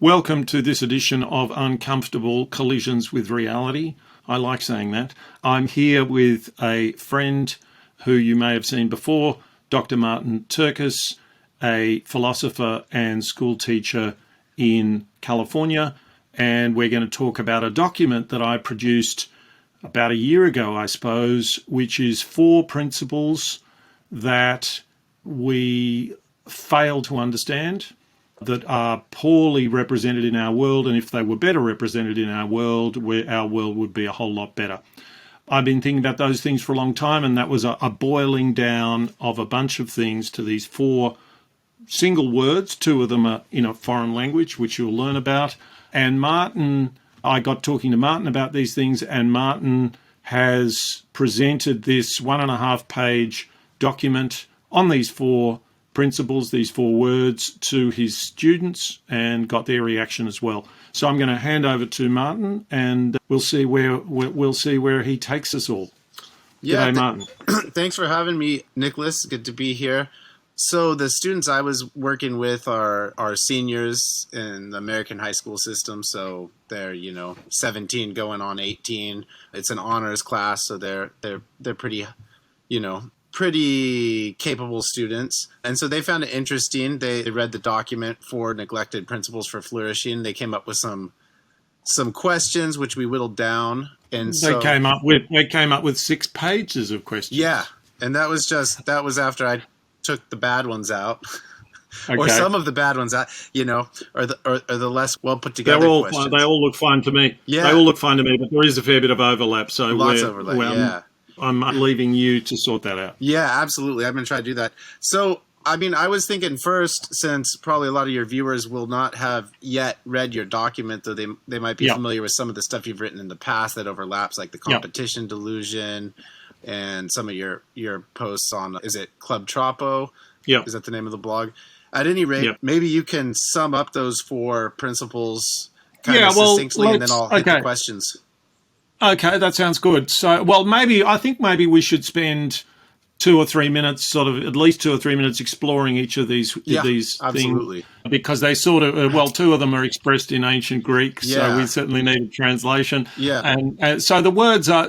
Welcome to this edition of Uncomfortable Collisions with Reality. I like saying that. I'm here with a friend who you may have seen before, Dr. Martin Turkis, a philosopher and school teacher in California. And we're going to talk about a document that I produced about a year ago, I suppose, which is 4 principles that we fail to understand, that are poorly represented in our world, and if they were better represented in our world would be a whole lot better. I've been thinking about those things for a long time, and that was a boiling down of a bunch of things to these 4 single words. 2 of them are in a foreign language, which you'll learn about. And I got talking to Martin about these things, and Martin has presented this 1.5-page document on these 4 principles, these 4 words, to his students, and got their reaction as well. So I'm going to hand over to Martin, and we'll see where he takes us all. Yeah, G'day, Martin. Thanks for having me, Nicholas. Good to be here. So the students I was working with are seniors in the American high school system. So they're 17 going on 18. It's an honors class, so they're pretty pretty capable students. And so they found it interesting. They read the document, 4 Neglected Principles for Flourishing. They came up with some questions, which we whittled down. And so they came up with 6 pages of questions. Yeah. And that was after I took the bad ones out. Okay. Or some of the bad ones out, or the less well put together questions. They all look fine to me. Yeah. They all look fine to me, but there is a fair bit of overlap. So lots of overlap, yeah. I'm leaving you to sort that out. Yeah, absolutely. I'm going to try to do that. So, I was thinking first, since probably a lot of your viewers will not have yet read your document, though they might be familiar with some of the stuff you've written in the past that overlaps, like the competition delusion and some of your posts on, is it Club Tropo? Yeah. Is that the name of the blog? At any rate, maybe you can sum up those 4 principles kind of succinctly, and then I'll hit the questions. Okay, that sounds good. So, I think maybe we should spend 2 or 3 minutes, at least 2 or 3 minutes, exploring each of these absolutely. things, because they 2 of them are expressed in ancient Greek, so we certainly need a translation. Yeah, and so the words are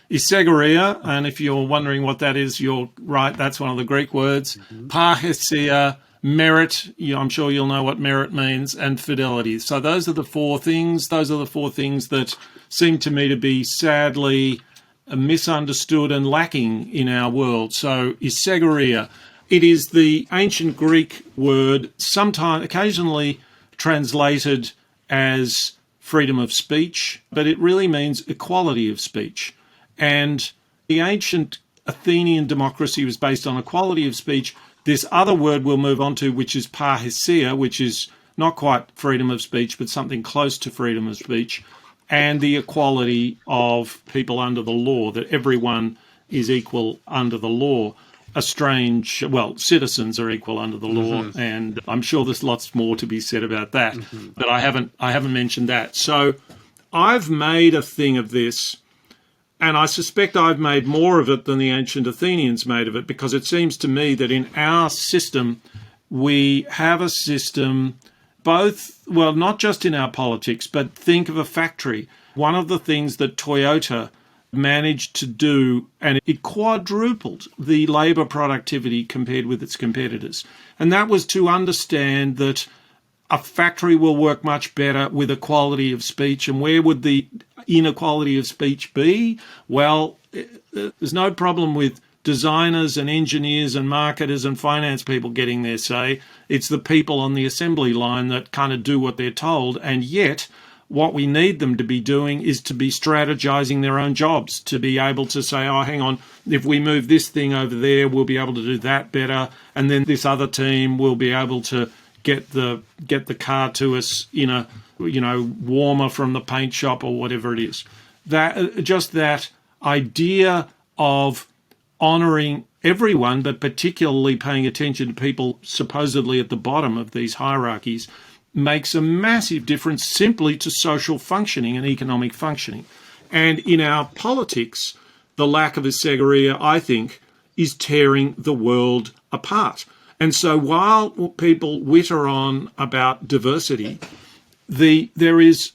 Isegoria, and if you're wondering what that is, you're right. That's one of the Greek words. Mm-hmm. Parrhesia, merit. I'm sure you'll know what merit means, and fidelity. So those are the 4 things. Those are the 4 things that seem to me to be sadly misunderstood and lacking in our world. So Isegoria, it is the ancient Greek word, occasionally translated as freedom of speech, but it really means equality of speech. And the ancient Athenian democracy was based on equality of speech. This other word we'll move on to, which is Parrhesia, which is not quite freedom of speech, but something close to freedom of speech, and the equality of people under the law, that everyone is equal under the law. Citizens are equal under the law, and I'm sure there's lots more to be said about that, but I haven't mentioned that. So I've made a thing of this, and I suspect I've made more of it than the ancient Athenians made of it, because it seems to me that in our system, we have a system not just in our politics, but think of a factory. One of the things that Toyota managed to do, and it quadrupled the labour productivity compared with its competitors, and that was to understand that a factory will work much better with equality of speech. And where would the inequality of speech be? Well, there's no problem with designers and engineers and marketers and finance people getting their say. It's the people on the assembly line that kind of do what they're told. And yet, what we need them to be doing is to be strategizing their own jobs, to be able to say, oh, hang on, if we move this thing over there, we'll be able to do that better. And then this other team will be able to get the car to us in a warmer from the paint shop or whatever it is. That idea of honouring everyone, but particularly paying attention to people supposedly at the bottom of these hierarchies, makes a massive difference simply to social functioning and economic functioning. And in our politics, the lack of Isegoria, I think, is tearing the world apart. And so while people witter on about diversity, there is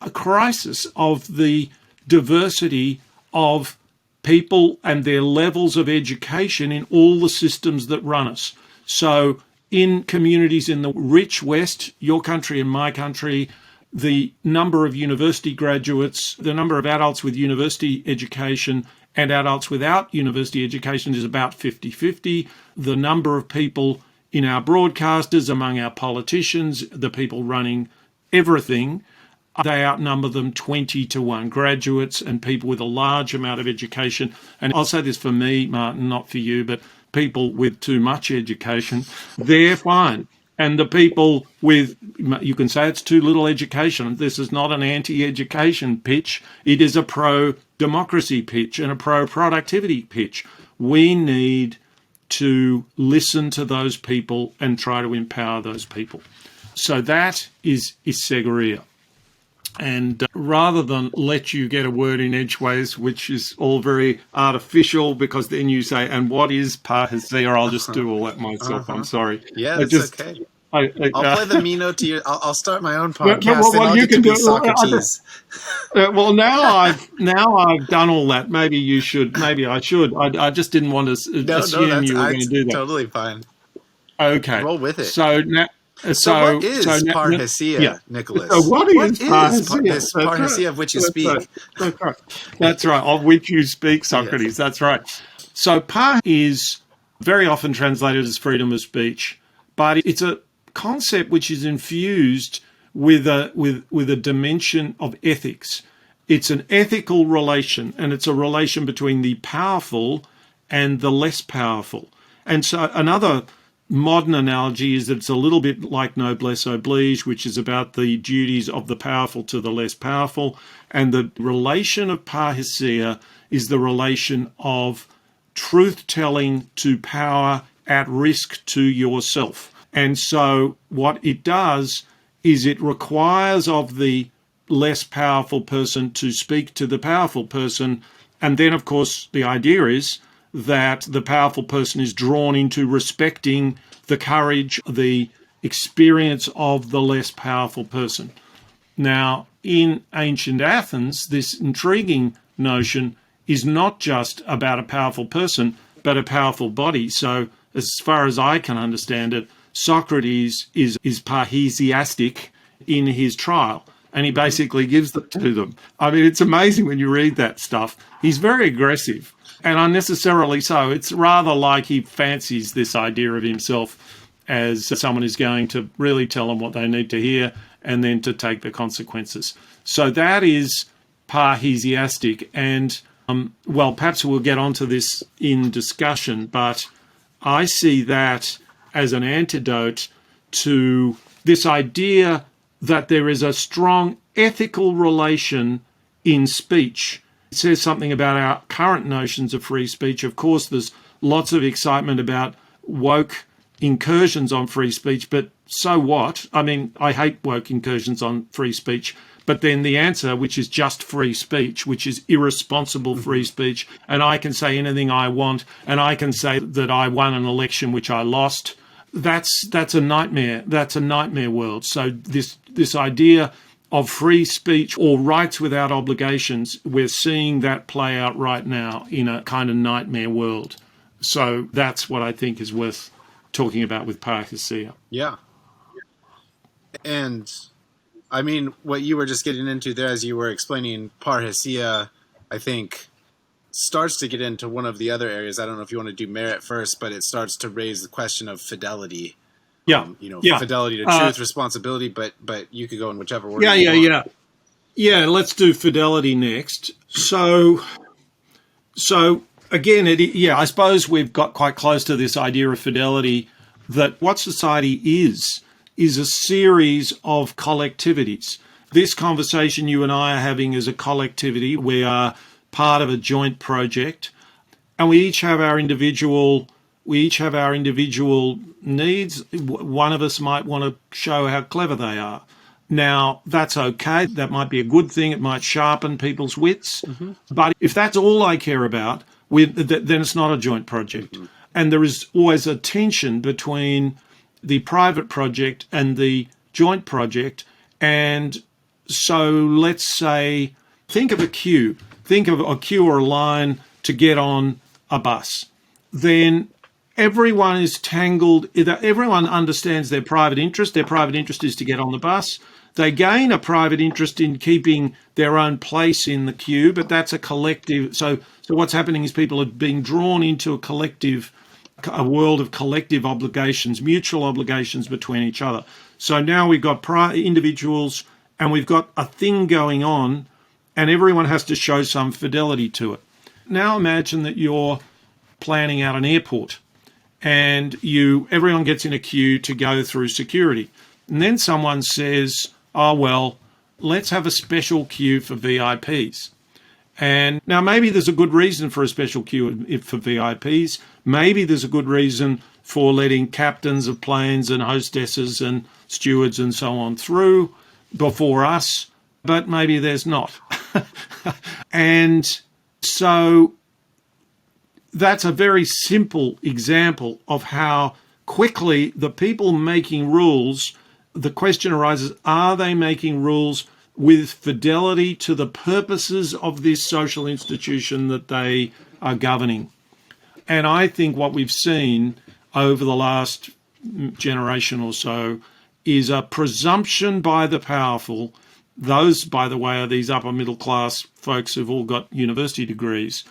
a crisis of the diversity of people and their levels of education in all the systems that run us. So in communities in the rich West, your country and my country, the number of university graduates, the number of adults with university education and adults without university education is about 50-50. The number of people in our broadcasters, among our politicians, the people running everything, they outnumber them 20-1, graduates and people with a large amount of education. And I'll say this for me, Martin, not for you, but people with too much education, they're fine. And the people with, you can say it's too little education. This is not an anti-education pitch. It is a pro-democracy pitch and a pro-productivity pitch. We need to listen to those people and try to empower those people. So that is Isegoria. And rather than let you get a word in edgeways, which is all very artificial, because then you say, and what is Parrhesia? I'll just do all that myself. I'm sorry. Yeah, it's okay. I'll play the Mino to your. I'll start my own podcast. Well, and you I'll can get to do be Socrates. Well, now I've done all that. Maybe you should. Maybe I should. I just didn't want to assume you were going to do that. Totally fine. Okay. Roll with it. So now. So what is Parrhesia, Nicholas? So what is Parrhesia? This Parrhesia of which you speak? That's right, of which you speak, Socrates. Yes. That's right. So par is very often translated as freedom of speech, but it's a concept which is infused with a dimension of ethics. It's an ethical relation, and it's a relation between the powerful and the less powerful. And so another modern analogy is that it's a little bit like noblesse oblige, which is about the duties of the powerful to the less powerful. And the relation of Parrhesia is the relation of truth-telling to power at risk to yourself. And so what it does is it requires of the less powerful person to speak to the powerful person. And then, of course, the idea is that the powerful person is drawn into respecting the courage, the experience of the less powerful person. Now, in ancient Athens, this intriguing notion is not just about a powerful person, but a powerful body. So, as far as I can understand it, Socrates is parrhesiastic in his trial, and he basically gives it to them. I mean, it's amazing when you read that stuff. He's very aggressive. And unnecessarily so. It's rather like he fancies this idea of himself as someone who's going to really tell them what they need to hear and then to take the consequences. So that is parrhesiastic. And, well, perhaps we'll get onto this in discussion, but I see that as an antidote to this idea that there is a strong ethical relation in speech. It says something about our current notions of free speech. Of course, there's lots of excitement about woke incursions on free speech, but so what? I mean, I hate woke incursions on free speech, but then the answer, which is just free speech, which is irresponsible free speech, and I can say anything I want, and I can say that I won an election which I lost, that's a nightmare. That's a nightmare world. So this idea of free speech or rights without obligations, we're seeing that play out right now in a kind of nightmare world. So that's what I think is worth talking about with Parrhesia. Yeah. And, I mean, what you were just getting into there as you were explaining Parrhesia, I think, starts to get into one of the other areas. I don't know if you want to do merit first, but it starts to raise the question of fidelity. Yeah, fidelity to truth, responsibility, but you could go in whichever order. Yeah. Let's do fidelity next. So again, I suppose we've got quite close to this idea of fidelity. That what society is a series of collectivities. This conversation you and I are having is a collectivity. We are part of a joint project, and we each have our individual needs. One of us might want to show how clever they are. Now, that's okay. That might be a good thing. It might sharpen people's wits. Mm-hmm. But if that's all I care about, then it's not a joint project. Mm-hmm. And there is always a tension between the private project and the joint project. And so let's say, think of a queue. Think of a queue or a line to get on a bus. Then everyone is tangled. Everyone understands their private interest. Their private interest is to get on the bus. They gain a private interest in keeping their own place in the queue, but that's a collective. So what's happening is people are being drawn into a world of collective obligations, mutual obligations between each other. So now we've got individuals and we've got a thing going on, and everyone has to show some fidelity to it. Now imagine that you're planning out an airport and everyone gets in a queue to go through security. And then someone says, oh, well, let's have a special queue for VIPs. And now maybe there's a good reason for a special queue for VIPs. Maybe there's a good reason for letting captains of planes and hostesses and stewards and so on through before us, but maybe there's not. And so that's a very simple example of how quickly the people making rules, the question arises, are they making rules with fidelity to the purposes of this social institution that they are governing? And I think what we've seen over the last generation or so is a presumption by the powerful. Those, by the way, are these upper middle class folks who've all got university degrees.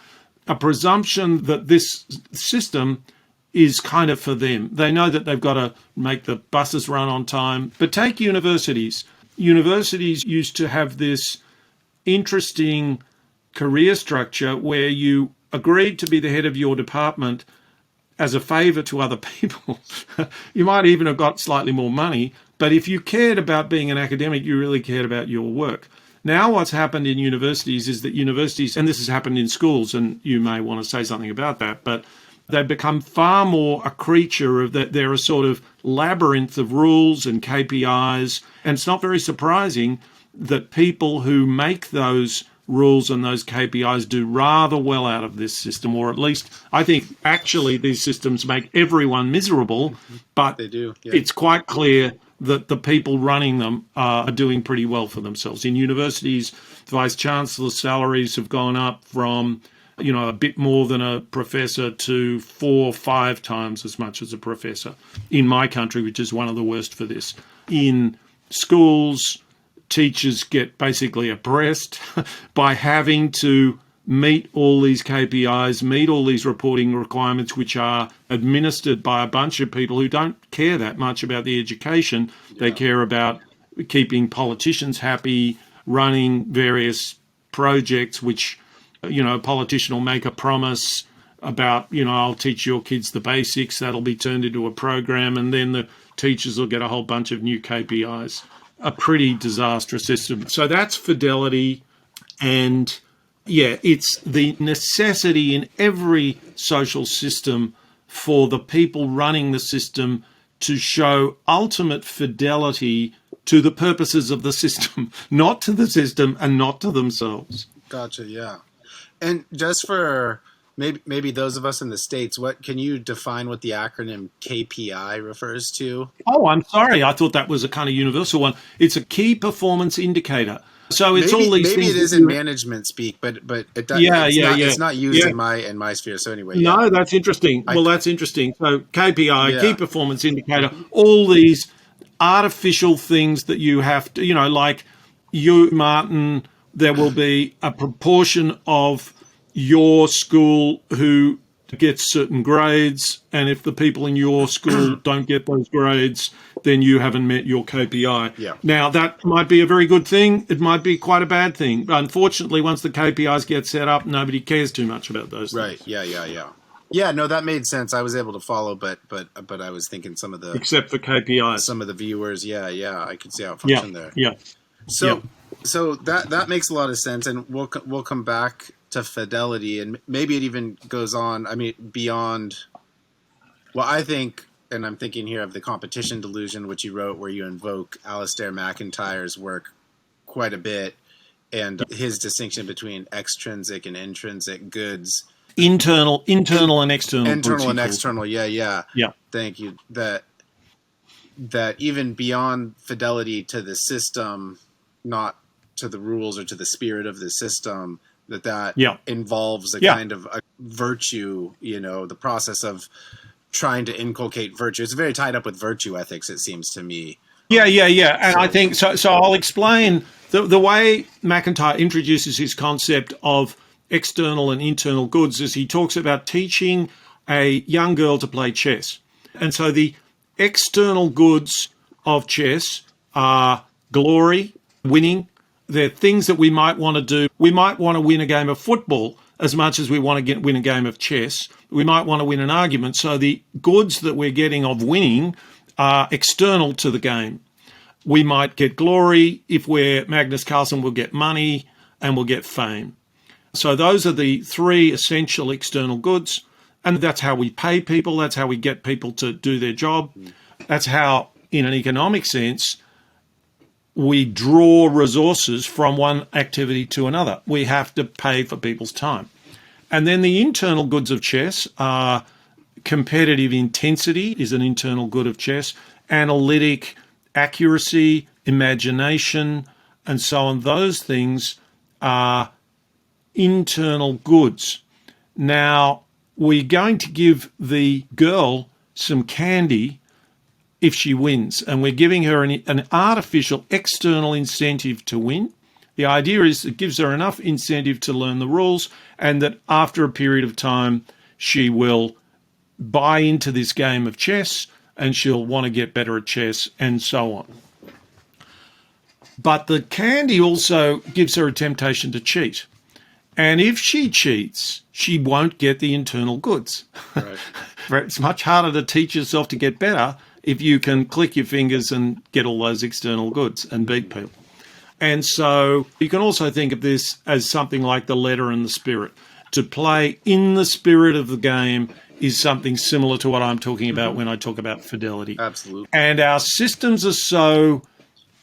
A presumption that this system is kind of for them. They know that they've got to make the buses run on time. But take universities. Universities used to have this interesting career structure where you agreed to be the head of your department as a favour to other people. You might even have got slightly more money, but if you cared about being an academic, you really cared about your work. Now what's happened in universities is that universities, and this has happened in schools, and you may want to say something about that, but they've become far more a creature of that. They're a sort of labyrinth of rules and KPIs, and it's not very surprising that people who make those rules and those KPIs do rather well out of this system, or at least I think actually these systems make everyone miserable, but they do. Yeah. It's quite clear that the people running them are doing pretty well for themselves. In universities, vice chancellors' salaries have gone up from, a bit more than a professor to 4 or 5 times as much as a professor in my country, which is one of the worst for this. In schools, teachers get basically oppressed by having to meet all these KPIs, meet all these reporting requirements, which are administered by a bunch of people who don't care that much about the education. Yeah. They care about keeping politicians happy, running various projects, which, a politician will make a promise about, I'll teach your kids the basics. That'll be turned into a program, and then the teachers will get a whole bunch of new KPIs. A pretty disastrous system. So that's fidelity. And yeah, it's the necessity in every social system for the people running the system to show ultimate fidelity to the purposes of the system, not to the system and not to themselves. Gotcha, yeah. And just for maybe those of us in the States, what can you define what the acronym KPI refers to? Oh, I'm sorry. I thought that was a kind of universal one. It's a key performance indicator. So it's all these maybe things. Maybe it is in management speak, but it does, it's not used in my sphere. So anyway. Yeah. No, that's interesting. That's interesting. So KPI, key performance indicator, all these artificial things that you have to, like you, Martin, there will be a proportion of your school who gets certain grades, and if the people in your school don't get those grades, then you haven't met your KPI. Yeah. Now, that might be a very good thing. It might be quite a bad thing. Unfortunately, once the KPIs get set up, nobody cares too much about those right. things. Yeah. Yeah, no, that made sense. I was able to follow, but I was thinking some of the... Except for KPIs. Some of the viewers, yeah, I could see how it functioned there. Yeah. So that makes a lot of sense, and we'll come back to fidelity, and maybe it even goes on, beyond, well, I think, and I'm thinking here of the competition delusion, which you wrote, where you invoke Alistair McIntyre's work quite a bit, and his distinction between extrinsic and intrinsic goods. Internal and external. Internal and external. Yeah. Yeah. Thank you. That even beyond fidelity to the system, not to the rules or to the spirit of the system, that involves a kind of a virtue, the process of trying to inculcate virtue. It's very tied up with virtue ethics, it seems to me. Yeah. And I think, so I'll explain the way McIntyre introduces his concept of external and internal goods is he talks about teaching a young girl to play chess. And so the external goods of chess are glory, winning. They're things that we might want to do. We might want to win a game of football as much as we want to win a game of chess. We might want to win an argument. So the goods that we're getting of winning are external to the game. We might get glory. If we're Magnus Carlsen, we'll get money and we'll get fame. So those are the three essential external goods. And that's how we pay people. That's how we get people to do their job. That's how, in an economic sense, we draw resources from one activity to another. We have to pay for people's time. And then the internal goods of chess are competitive intensity is an internal good of chess, analytic accuracy, imagination, and so on. Those things are internal goods. Now, we're going to give the girl some candy if she wins, and we're giving her an artificial external incentive to win. The idea is it gives her enough incentive to learn the rules, and that after a period of time, she will buy into this game of chess and she'll want to get better at chess and so on. But the candy also gives her a temptation to cheat. And if she cheats, she won't get the internal goods. Right. It's much harder to teach yourself to get better if you can click your fingers and get all those external goods and beat people. And so you can also think of this as something like the letter and the spirit. To play in the spirit of the game is something similar to what I'm talking about when I talk about fidelity. Absolutely. And our systems are so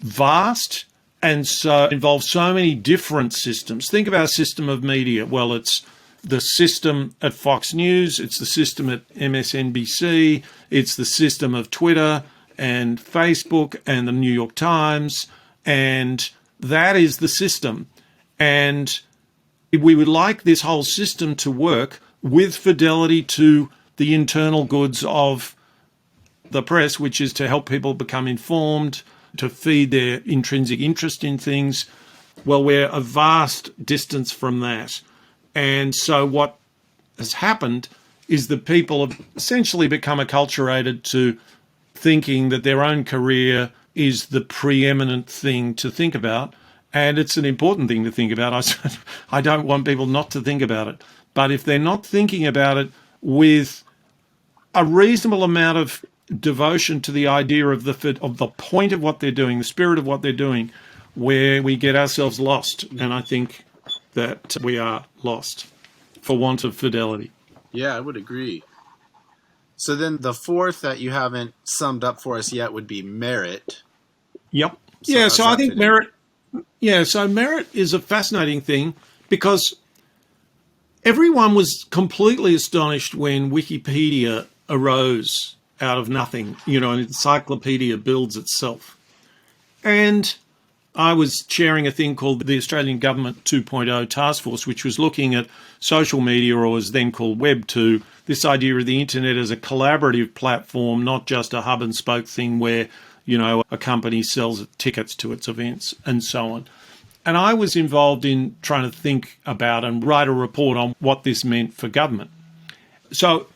vast and so involve so many different systems. Think of our system of media. Well, it's the system at Fox News, it's the system at MSNBC, it's the system of Twitter and Facebook and the New York Times, and that is the system. And we would like this whole system to work with fidelity to the internal goods of the press, which is to help people become informed, to feed their intrinsic interest in things. Well, we're a vast distance from that. And so what has happened is that people have essentially become acculturated to thinking that their own career is the preeminent thing to think about. And it's an important thing to think about. I don't want people not to think about it. But if they're not thinking about it with a reasonable amount of devotion to the idea of the point of what they're doing, the spirit of what they're doing, where we get ourselves lost. And I think that we are lost for want of fidelity. Yeah, I would agree. So then the fourth that you haven't summed up for us yet would be merit. Yep. So I think merit... Yeah, so merit is a fascinating thing because everyone was completely astonished when Wikipedia arose out of nothing. An encyclopedia builds itself. And I was chairing a thing called the Australian Government 2.0 Task Force, which was looking at social media, or was then called Web 2, this idea of the internet as a collaborative platform, not just a hub and spoke thing where a company sells tickets to its events and so on. And I was involved in trying to think about and write a report on what this meant for government. So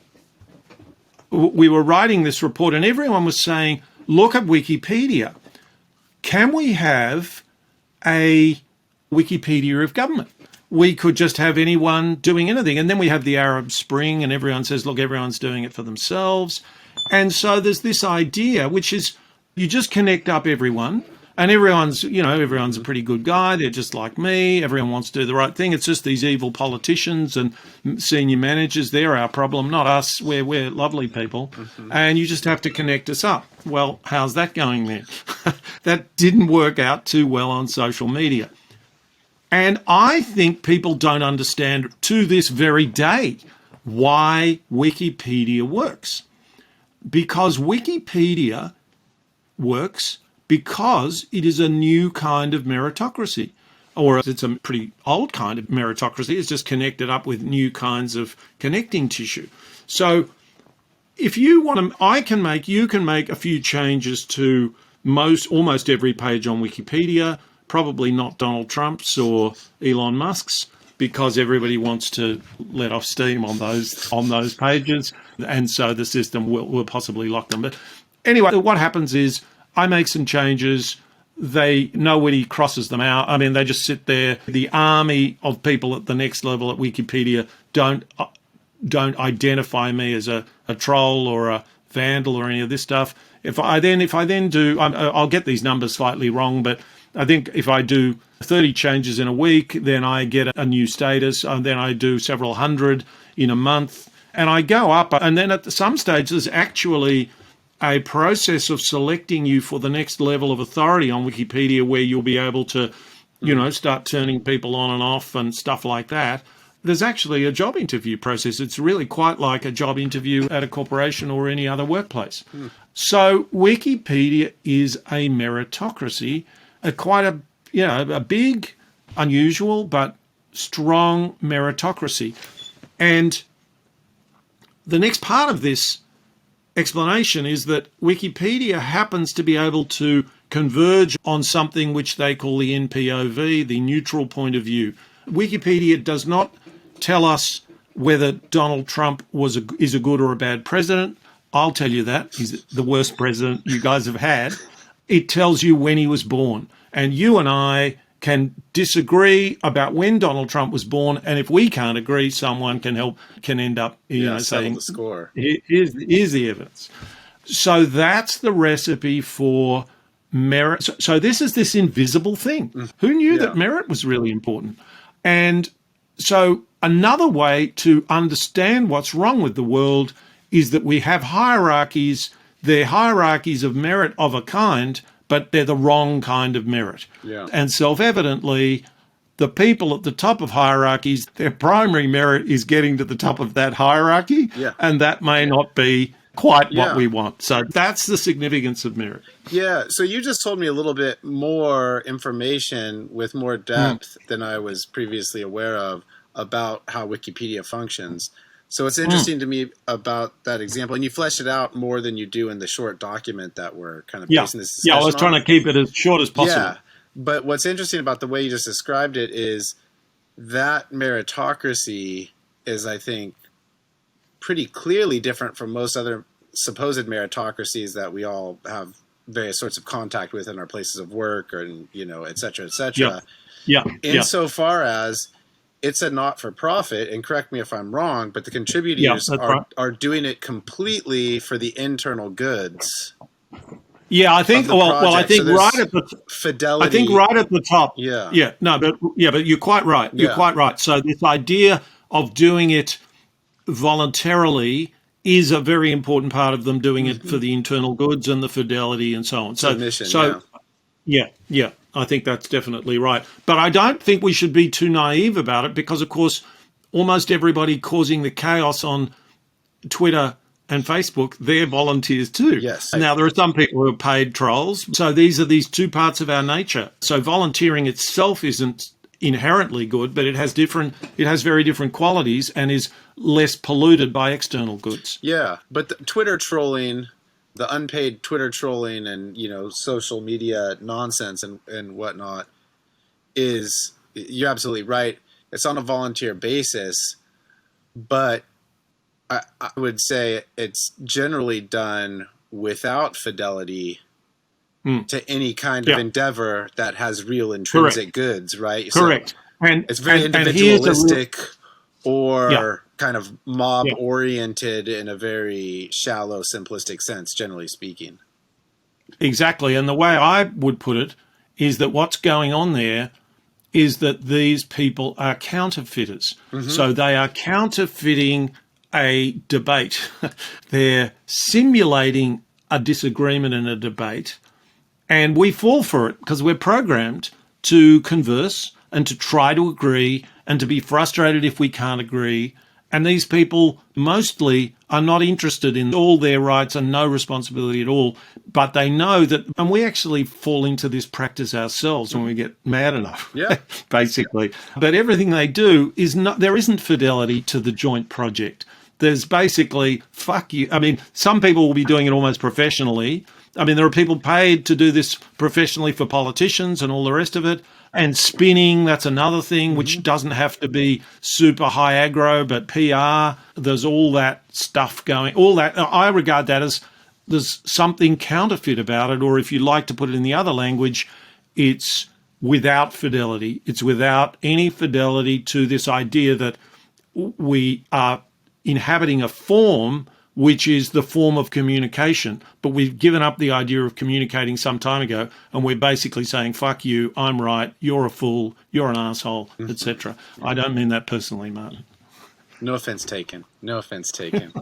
we were writing this report and everyone was saying, look at Wikipedia. Can we have a Wikipedia of government? We could just have anyone doing anything. And then we have the Arab Spring and everyone says, look, everyone's doing it for themselves. And so there's this idea, which is, you just connect up everyone and everyone's a pretty good guy. They're just like me. Everyone wants to do the right thing. It's just these evil politicians and senior managers. They're our problem, not us. We're lovely people. Mm-hmm. And you just have to connect us up. Well, how's that going then? That didn't work out too well on social media. And I think people don't understand to this very day why Wikipedia works. Because Wikipedia works because it is a new kind of meritocracy. Or it's a pretty old kind of meritocracy. It's just connected up with new kinds of connecting tissue. So if you want to, you can make a few changes to almost every page on Wikipedia, probably not Donald Trump's or Elon Musk's, because everybody wants to let off steam on those pages, and so the system will possibly lock them. But anyway, what happens is I make some changes. Nobody crosses them out. I mean, they just sit there. The army of people at the next level at Wikipedia don't identify me as a troll or a vandal or any of this stuff. If I then do, I'll get these numbers slightly wrong, but I think if I do 30 changes in a week, then I get a new status, and then I do several hundred in a month, and I go up. And then at some stage, there's actually a process of selecting you for the next level of authority on Wikipedia, where you'll be able to, start turning people on and off and stuff like that. There's actually a job interview process. It's really quite like a job interview at a corporation or any other workplace. So Wikipedia is a meritocracy, quite a big, unusual, but strong meritocracy. And the next part of this explanation is that Wikipedia happens to be able to converge on something which they call the NPOV, the neutral point of view. Wikipedia does not tell us whether Donald Trump is a good or a bad president. I'll tell you that. He's the worst president you guys have had. It tells you when he was born. And you and I can disagree about when Donald Trump was born, and if we can't agree, someone can end up saying, the score. Here's the evidence. So that's the recipe for merit. So this is this invisible thing. Who knew that merit was really important? And so another way to understand what's wrong with the world is that we have hierarchies. They're hierarchies of merit of a kind, but they're the wrong kind of merit. Yeah. And self-evidently, the people at the top of hierarchies, their primary merit is getting to the top of that hierarchy, and that may not be quite what we want. So that's the significance of merit. Yeah, so you just told me a little bit more information with more depth than I was previously aware of about how Wikipedia functions. So it's interesting to me about that example, and you flesh it out more than you do in the short document that we're kind of basing this discussion on. I was trying to keep it as short as possible. Yeah, but what's interesting about the way you just described it is that meritocracy is, I think, pretty clearly different from most other supposed meritocracies that we all have various sorts of contact with in our places of work, or et cetera, et cetera. Insofar as it's a not-for-profit, and correct me if I'm wrong, but the contributors are doing it completely for the internal goods. Yeah, I think. I think so right at the Fidelity. I think right at the top. Yeah. But you're quite right. You're quite right. So this idea of doing it voluntarily is a very important part of them doing it for the internal goods and the fidelity and so on. Yeah, I think that's definitely right. But I don't think we should be too naive about it, because, of course, almost everybody causing the chaos on Twitter and Facebook, they're volunteers too. Yes. Now, there are some people who are paid trolls. So these are these two parts of our nature. So volunteering itself isn't inherently good, but it has very different qualities and is less polluted by external goods. Yeah, but the Twitter trolling, the unpaid Twitter trolling and, social media nonsense and whatnot is, you're absolutely right. It's on a volunteer basis, but I would say it's generally done without fidelity to any kind of endeavor that has real intrinsic goods, right? Correct. So it's very individualistic or kind of mob-oriented in a very shallow, simplistic sense, generally speaking. Exactly. And the way I would put it is that what's going on there is that these people are counterfeiters. So they are counterfeiting a debate. They're simulating a disagreement in a debate, and we fall for it because we're programmed to converse and to try to agree and to be frustrated if we can't agree. And these people mostly are not interested in all their rights and no responsibility at all. But they know that, and we actually fall into this practice ourselves when we get mad enough, basically. But everything they do is not, there isn't fidelity to the joint project. There's basically, fuck you. I mean, some people will be doing it almost professionally. I mean, there are people paid to do this professionally for politicians and all the rest of it. And spinning, that's another thing, which doesn't have to be super high aggro, but PR, there's all that stuff going, all that. I regard that as there's something counterfeit about it, or if you like to put it in the other language, it's without fidelity. It's without any fidelity to this idea that we are inhabiting a form which is the form of communication. But we've given up the idea of communicating some time ago, and we're basically saying, fuck you, I'm right, you're a fool, you're an asshole, etc. I don't mean that personally, Martin. No offense taken. No offense taken.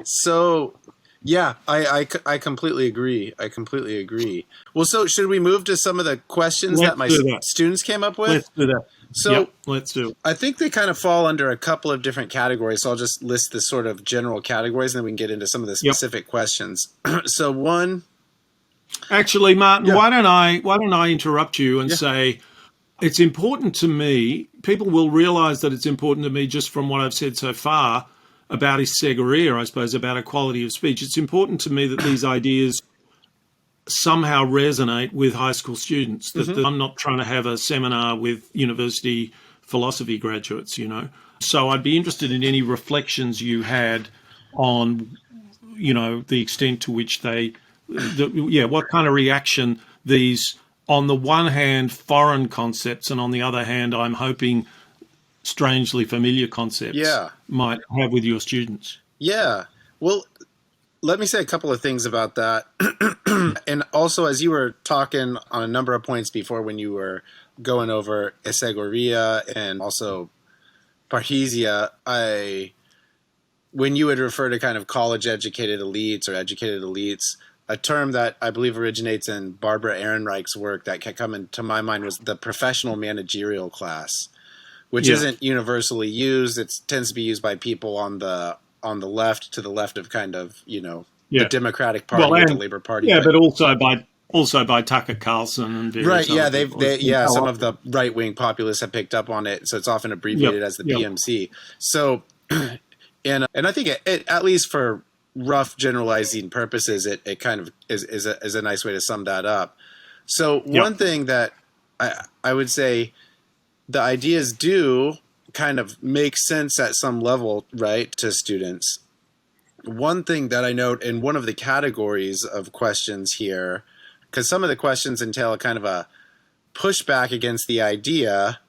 So, yeah, I completely agree. I completely agree. Well, so should we move to some of the questions that my students came up with? Let's do that. So let's do it. I think they kind of fall under a couple of different categories. So I'll just list the sort of general categories, and then we can get into some of the specific questions. So one, actually, Martin, why don't I interrupt you and say it's important to me. People will realize that it's important to me just from what I've said so far about Isegoria, I suppose, about equality of speech. It's important to me that these ideas somehow resonate with high school students, that I'm not trying to have a seminar with university philosophy graduates, you know. So I'd be interested in any reflections you had on, you know, the extent to which what kind of reaction these, on the one hand, foreign concepts, and on the other hand, I'm hoping strangely familiar concepts might have with your students. Yeah. Well, let me say a couple of things about that. And also, as you were talking on a number of points before when you were going over Isegoria and also Parrhesia, when you would refer to kind of college-educated elites or educated elites, a term that I believe originates in Barbara Ehrenreich's work that kept coming to my mind was the professional managerial class, which isn't universally used. It tends to be used by people on the left, to the left of kind of, you know, the Democratic Party or the Labor Party. Yeah, but also by Tucker Carlson and various some of the right-wing populists have picked up on it, so it's often abbreviated as the PMC. So, and I think it at least for rough generalizing purposes, it kind of is a nice way to sum that up. So one thing that I would say the ideas do kind of make sense at some level, right, to students. One thing that I note in one of the categories of questions here, because some of the questions entail kind of a pushback against the idea,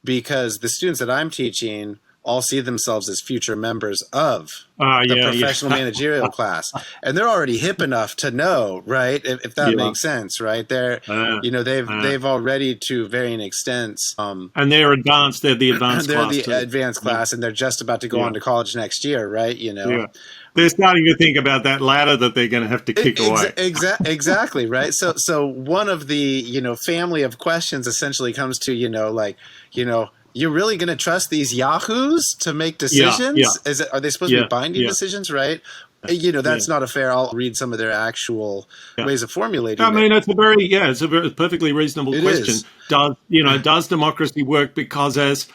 because the students that I'm teaching all see themselves as future members of the professional managerial class. And they're already hip enough to know, right, if that makes sense, right? They're, they've already to varying extents. And they're advanced, they're the advanced they're class. They're the advanced class, and they're just about to go on to college next year, right? You know? Yeah. They're starting to think about that ladder that they're going to have to kick away. Exactly, right? So one of the, you know, family of questions essentially comes to, you know, like, you know, you're really going to trust these yahoos to make decisions? Are they supposed to be binding decisions, right? You know, that's not a fair. I'll read some of their actual ways of formulating. I mean, it's a very perfectly reasonable question. Does democracy work? Because, as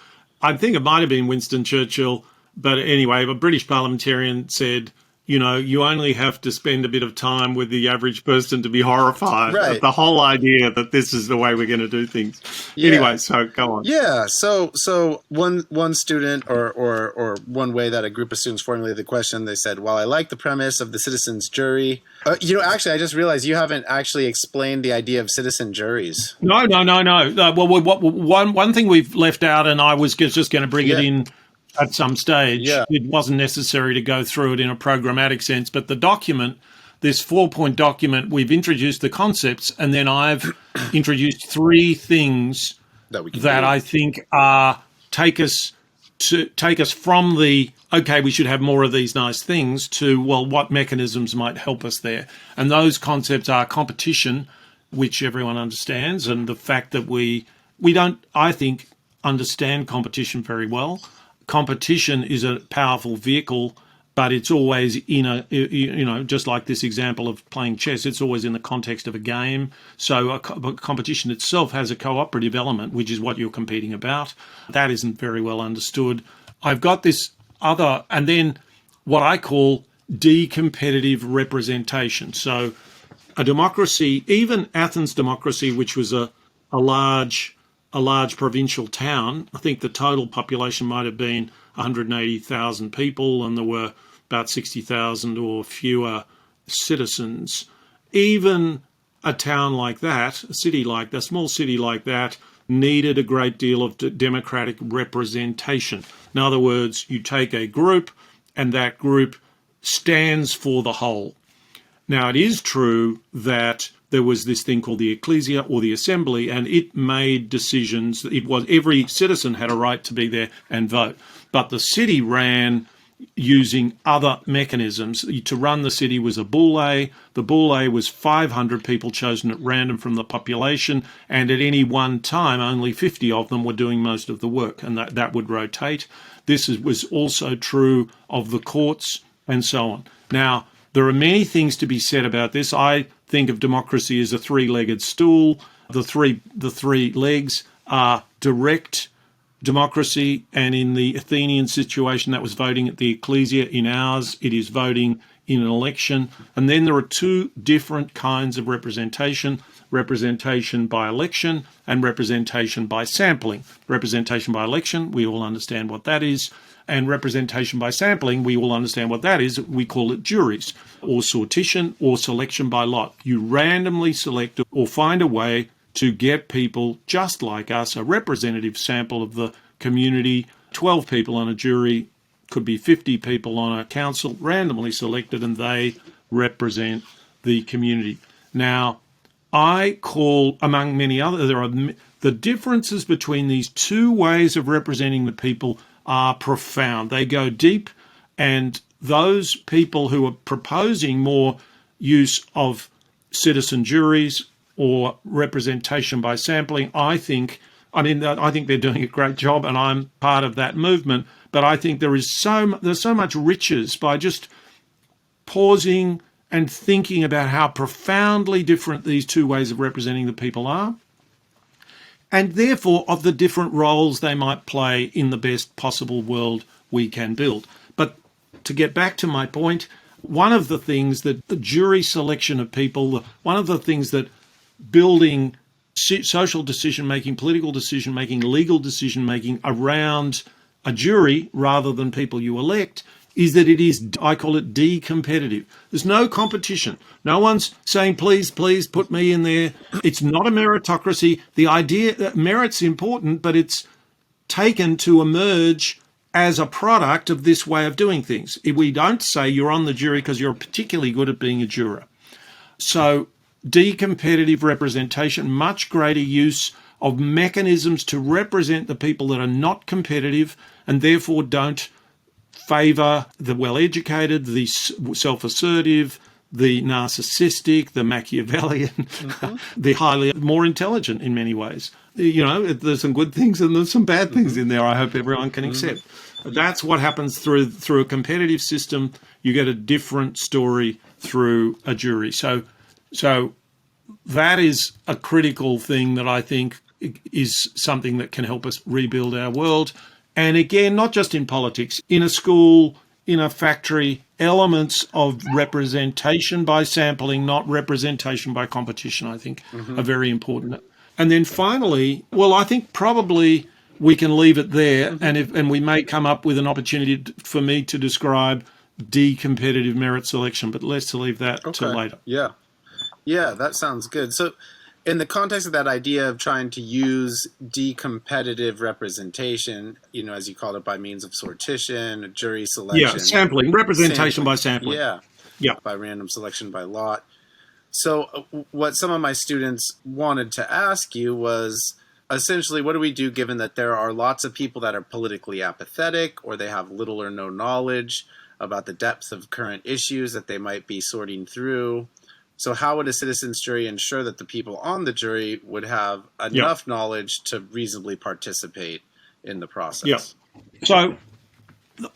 I think it might have been Winston Churchill, but anyway, a British parliamentarian said, you know, you only have to spend a bit of time with the average person to be horrified at the whole idea that this is the way we're going to do things. Anyway, so go on. Yeah. So one student or one way that a group of students formulated the question, they said, well, I like the premise of the citizens' jury. You know, actually, I just realized you haven't actually explained the idea of citizen juries. No. Well, one thing we've left out, and I was just going to bring it in at some stage. It wasn't necessary to go through it in a programmatic sense, but the document, this 4-point document, we've introduced the concepts, and then I've introduced 3 things that I think take us from the, okay, we should have more of these nice things, to, well, what mechanisms might help us there. And those concepts are competition, which everyone understands, and the fact that we we don't, I think, understand competition very well. Competition is a powerful vehicle, but it's always in a, just like this example of playing chess, it's always in the context of a game. So competition itself has a cooperative element, which is what you're competing about. That isn't very well understood. I've got this other, and then what I call de-competitive representation. So a democracy, even Athens democracy, which was a large provincial town, I think the total population might have been 180,000 people, and there were about 60,000 or fewer citizens. Even a town like that, a small city like that, needed a great deal of democratic representation. In other words, you take a group, and that group stands for the whole. Now, it is true that there was this thing called the ecclesia or the assembly, and it made decisions. Every citizen had a right to be there and vote. But the city ran using other mechanisms. To run the city was a boule. The boule was 500 people chosen at random from the population, and at any one time, only 50 of them were doing most of the work, and that would rotate. This was also true of the courts and so on. Now, there are many things to be said about this. I think of democracy as a three-legged stool. The three legs are direct democracy, and in the Athenian situation, that was voting at the ecclesia. In ours, it is voting in an election. And then there are two different kinds of representation by election and representation by sampling. Representation by election, we all understand what that is. And representation by sampling, we all understand what that is. We call it juries, or sortition, or selection by lot. You randomly select or find a way to get people just like us, a representative sample of the community. 12 people on a jury, could be 50 people on a council, randomly selected, and they represent the community. Now, I call, among many others, the differences between these two ways of representing the people are profound. They go deep, and those people who are proposing more use of citizen juries or representation by sampling, I think they're doing a great job, and I'm part of that movement. But I think there's so much riches by just pausing and thinking about how profoundly different these two ways of representing the people are, and therefore of the different roles they might play in the best possible world we can build. But to get back to my point, one of the things that the jury selection of people, one of the things that building social decision-making, political decision-making, legal decision-making around a jury rather than people you elect is that it is, I call it de-competitive. There's no competition. No one's saying, please put me in there. It's not a meritocracy. The idea that merit's important, but it's taken to emerge as a product of this way of doing things. We don't say you're on the jury because you're particularly good at being a juror. So de-competitive representation, much greater use of mechanisms to represent the people that are not competitive and therefore don't favour the well-educated, the self-assertive, the narcissistic, the Machiavellian, the highly more intelligent in many ways. You know, there's some good things and there's some bad things in there, I hope everyone can accept. That's what happens through a competitive system. You get a different story through a jury. So that is a critical thing that I think is something that can help us rebuild our world. And again, not just in politics, in a school, in a factory, elements of representation by sampling, not representation by competition, I think, are very important. And then finally, well, I think probably we can leave it there, and we may come up with an opportunity for me to describe de-competitive merit selection, but let's leave that to later. Yeah, that sounds good. So in the context of that idea of trying to use de-competitive representation, you know, as you called it, by means of sortition, jury selection. Yeah, sampling, representation by sampling. Yeah, by random selection by lot. So what some of my students wanted to ask you was, essentially, what do we do given that there are lots of people that are politically apathetic or they have little or no knowledge about the depth of current issues that they might be sorting through? So how would a citizen's jury ensure that the people on the jury would have enough knowledge to reasonably participate in the process? So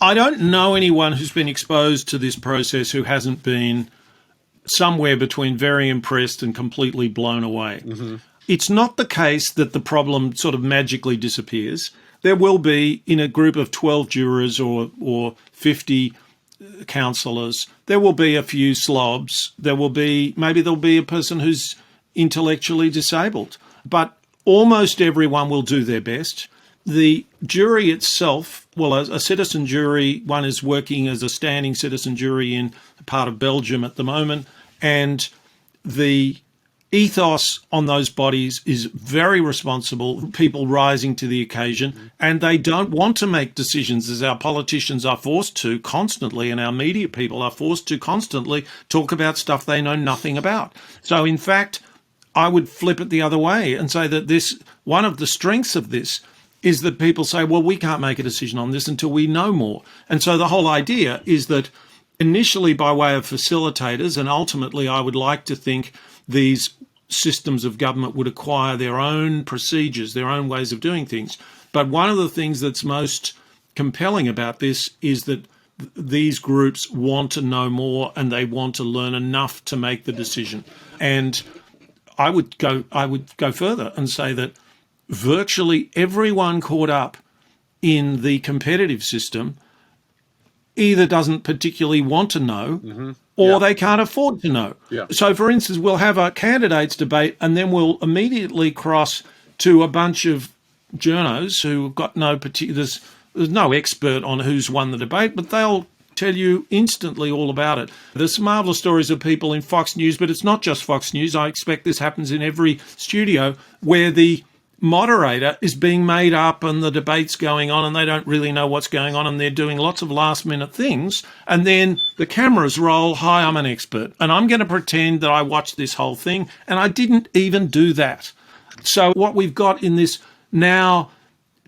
I don't know anyone who's been exposed to this process who hasn't been somewhere between very impressed and completely blown away. It's not the case that the problem sort of magically disappears. There will be, in a group of 12 jurors or 50 counsellors, there will be a few slobs. Maybe there'll be a person who's intellectually disabled. But almost everyone will do their best. The jury itself, well, a citizen jury, one is working as a standing citizen jury in a part of Belgium at the moment, and the ethos on those bodies is very responsible, people rising to the occasion, and they don't want to make decisions as our politicians are forced to constantly, and our media people are forced to constantly talk about stuff they know nothing about. So in fact, I would flip it the other way and say that one of the strengths of this is that people say, well, we can't make a decision on this until we know more. And so the whole idea is that initially by way of facilitators, and ultimately I would like to think these systems of government would acquire their own procedures, their own ways of doing things. But one of the things that's most compelling about this is that these groups want to know more and they want to learn enough to make the decision. And I would go further and say that virtually everyone caught up in the competitive system either doesn't particularly want to know or they can't afford to know. So, for instance, we'll have a candidates debate and then we'll immediately cross to a bunch of journos who have got no particular... There's no expert on who's won the debate, but they'll tell you instantly all about it. There's some marvellous stories of people in Fox News, but it's not just Fox News. I expect this happens in every studio where the moderator is being made up and the debate's going on and they don't really know what's going on and they're doing lots of last minute things, and then the cameras roll, hi, I'm an expert and I'm going to pretend that I watched this whole thing and I didn't even do that. So what we've got in this now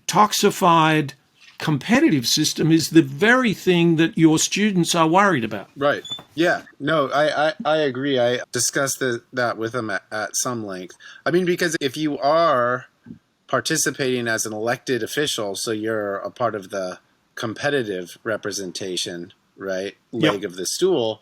toxified competitive system is the very thing that your students are worried about. Right. Yeah. No, I agree. I discussed that with them at some length. I mean, because if you are participating as an elected official, so you're a part of the competitive representation, right, leg of the stool,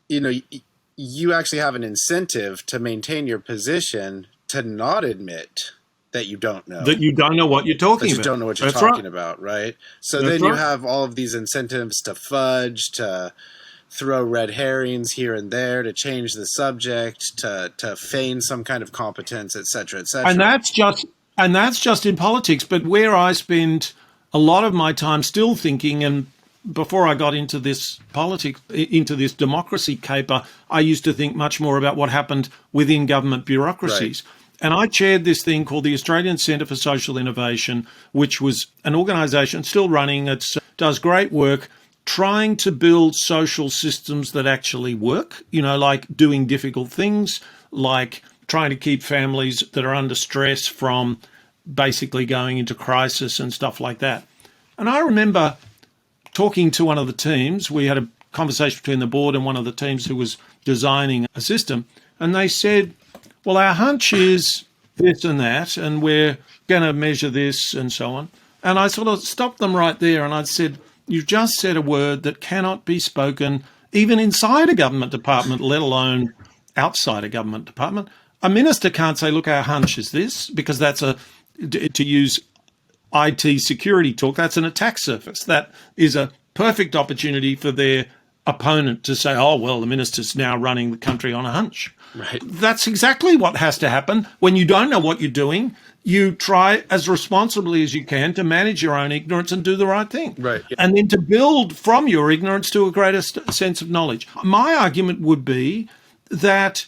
you actually have an incentive to maintain your position to not admit that you don't know. That you don't know what you're talking about. You don't know what you're talking about, right? So then you have all of these incentives to fudge, to throw red herrings here and there, to change the subject, to feign some kind of competence, et cetera, et cetera. And that's just in politics. But where I spend a lot of my time still thinking, and before I got into this politics, into this democracy caper, I used to think much more about what happened within government bureaucracies. Right. And I chaired this thing called the Australian Centre for Social Innovation, which was an organisation still running. It does great work trying to build social systems that actually work, like doing difficult things, like trying to keep families that are under stress from basically going into crisis and stuff like that. And I remember talking to one of the teams. We had a conversation between the board and one of the teams who was designing a system, and they said, well, our hunch is this and that, and we're going to measure this and so on. And I sort of stopped them right there and I said, you've just said a word that cannot be spoken even inside a government department, let alone outside a government department. A minister can't say, look, our hunch is this, because that's to use IT security talk, that's an attack surface. That is a perfect opportunity for their opponent to say, oh, well, the minister's now running the country on a hunch. Right. That's exactly what has to happen. When you don't know what you're doing, you try as responsibly as you can to manage your own ignorance and do the right thing. Right. And then to build from your ignorance to a greater sense of knowledge. My argument would be that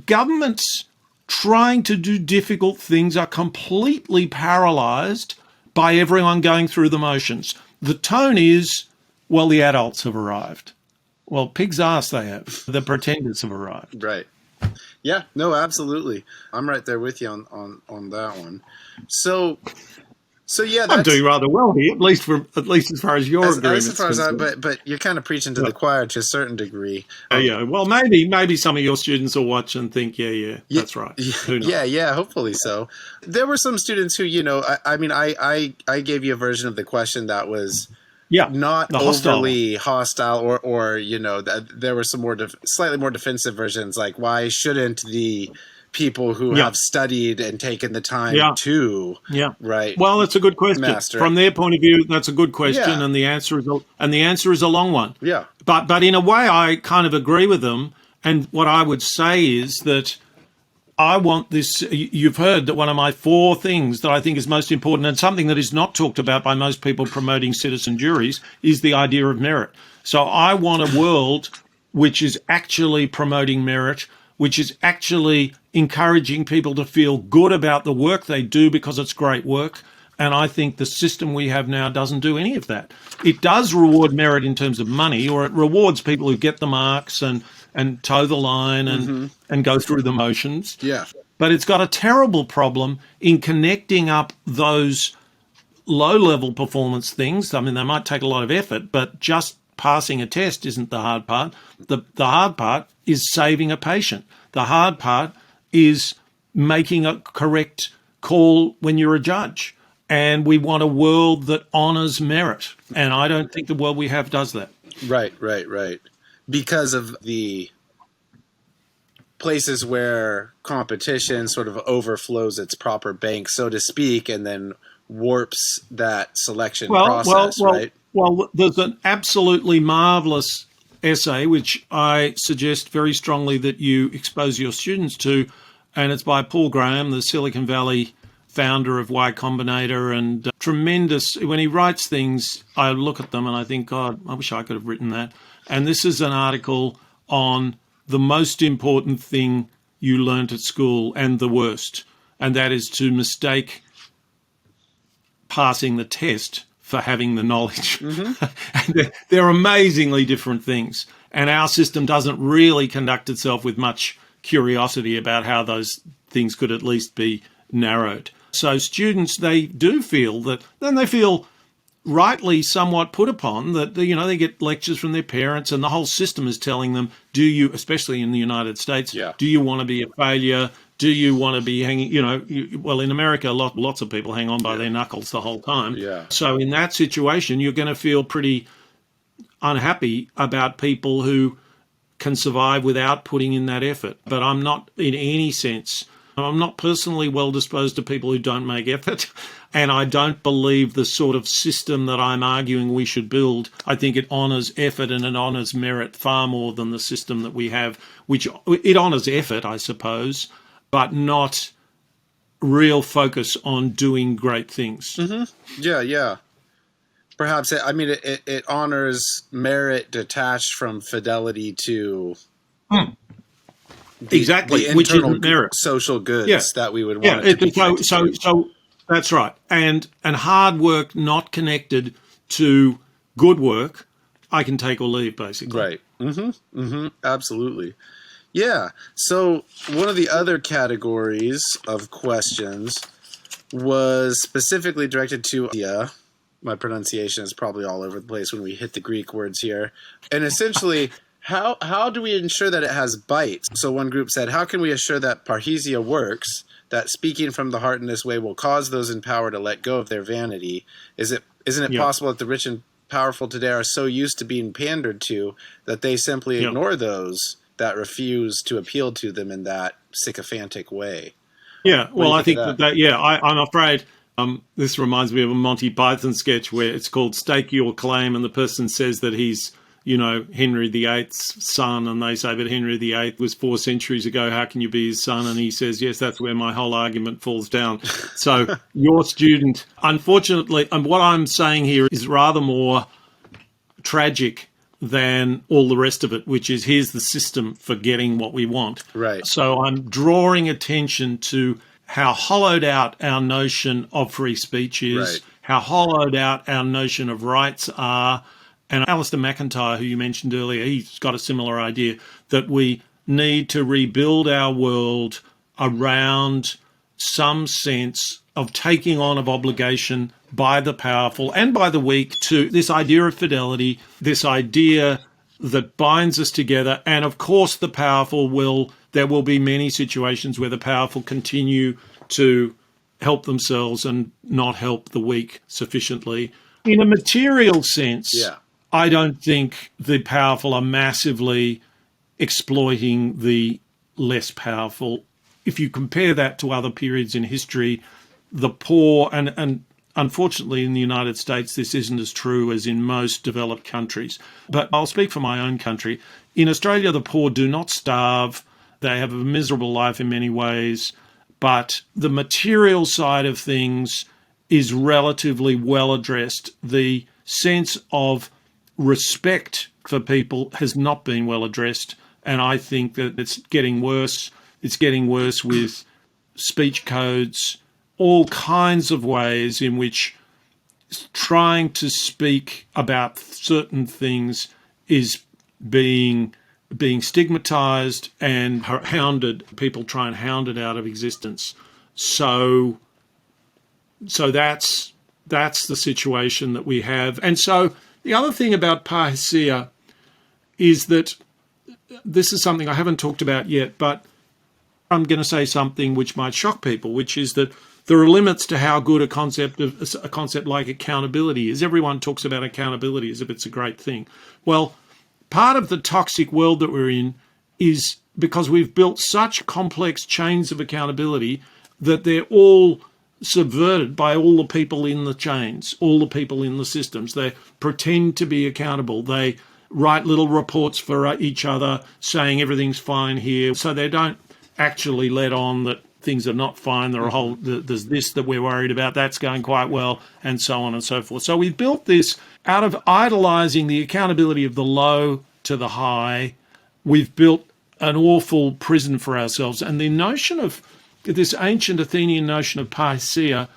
governments trying to do difficult things are completely paralysed by everyone going through the motions. The tone is, well, the adults have arrived. Well, pig's ass they have. The pretenders have arrived. Right. Yeah, no, absolutely. I'm right there with you on that one. So So yeah, I'm that's doing rather well here, at least as far as your agreement's as far as concerned. but you're kind of preaching to the choir to a certain degree. Yeah. Well, maybe some of your students will watch and think, yeah, Yeah, that's right. Who knows? yeah. Hopefully so. There were some students who, I mean, I gave you a version of the question that was Yeah, not the hostile one. overly hostile, or there were some slightly more defensive versions, like why shouldn't the people who Yeah, have studied and taken the time yeah, to yeah. right Well, that's a good question. master it? From their point of view, that's a good question, Yeah, and the answer is a long one. yeah. But in a way, I kind of agree with them. And what I would say is that I want this. You've heard that one of my 4 things that I think is most important, and something that is not talked about by most people promoting citizen juries, is the idea of merit. So I want a world which is actually promoting merit, which is actually encouraging people to feel good about the work they do because it's great work. And I think the system we have now doesn't do any of that. It does reward merit in terms of money, or it rewards people who get the marks and toe the line and go through the motions. Yeah. But it's got a terrible problem in connecting up those low-level performance things. I mean, they might take a lot of effort, but just passing a test isn't the hard part. The hard part is saving a patient. The hard part is making a correct call when you're a judge. And we want a world that honours merit. And I don't think the world we have does that. Right. Because of the places where competition sort of overflows its proper bank, so to speak, and then warps that selection process, right? Well, there's an absolutely marvellous essay, which I suggest very strongly that you expose your students to, and it's by Paul Graham, the Silicon Valley founder of Y Combinator, and tremendous. When he writes things, I look at them and I think, God, I wish I could have written that. And this is an article on the most important thing you learnt at school and the worst, and that is to mistake passing the test for having the knowledge. Mm-hmm. And they're amazingly different things. And our system doesn't really conduct itself with much curiosity about how those things could at least be narrowed. So students, they do feel that, then they feel rightly somewhat put upon that, they get lectures from their parents and the whole system is telling them, do you, especially in the United States, do you want to be a failure? Do you want to be hanging, well, in America, lots of people hang on by their knuckles the whole time. Yeah. So in that situation, you're going to feel pretty unhappy about people who can survive without putting in that effort. But I'm not in any sense, I'm not personally well disposed to people who don't make effort. And I don't believe the sort of system that I'm arguing we should build. I think it honours effort and it honours merit far more than the system that we have, which it honours effort, I suppose, but not real focus on doing great things. Mm-hmm. Yeah. Perhaps, it honors merit detached from fidelity to exactly, the which is internal merit. social goods that we would want it to be so that's right. And hard work not connected to good work, I can take or leave, basically. Right. Absolutely. Yeah. So one of the other categories of questions was specifically directed to my pronunciation is probably all over the place when we hit the Greek words here. And essentially, how do we ensure that it has bites? So one group said, how can we assure that Parrhesia works, that speaking from the heart in this way will cause those in power to let go of their vanity? Isn't it possible that the rich and powerful today are so used to being pandered to that they simply ignore those that refuse to appeal to them in that sycophantic way? Yeah, well, I think I'm afraid this reminds me of a Monty Python sketch where it's called Stake Your Claim, and the person says that he's, Henry VIII's son, and they say, but Henry VIII was 4 centuries ago, how can you be his son? And he says, yes, that's where my whole argument falls down. So your student, unfortunately, and what I'm saying here is rather more tragic than all the rest of it, which is here's the system for getting what we want. Right. So I'm drawing attention to how hollowed out our notion of free speech is, how hollowed out our notion of rights are. And Alistair McIntyre, who you mentioned earlier, he's got a similar idea that we need to rebuild our world around some sense of taking on of obligation by the powerful and by the weak to this idea of fidelity, this idea that binds us together. And of course, there will be many situations where the powerful continue to help themselves and not help the weak sufficiently. In a material sense, I don't think the powerful are massively exploiting the less powerful. If you compare that to other periods in history, the poor, and unfortunately in the United States, this isn't as true as in most developed countries. But I'll speak for my own country. In Australia, the poor do not starve. They have a miserable life in many ways. But the material side of things is relatively well addressed. The sense of respect for people has not been well addressed. And I think that it's getting worse. It's getting worse with speech codes, all kinds of ways in which trying to speak about certain things is being stigmatized and hounded. People try and hound it out of existence. So that's the situation that we have. And so the other thing about Parrhesia is that this is something I haven't talked about yet, but I'm going to say something which might shock people, which is that there are limits to how good a concept like accountability is. Everyone talks about accountability as if it's a great thing. Well, part of the toxic world that we're in is because we've built such complex chains of accountability that they're all subverted by all the people in the chains, all the people in the systems. They pretend to be accountable. They write little reports for each other saying everything's fine here. So they don't actually let on that things are not fine. There's this that we're worried about. That's going quite well, and so on and so forth. So we built this out of idolizing the accountability of the low to the high. We've built an awful prison for ourselves. And the notion of this ancient Athenian notion of Parrhesia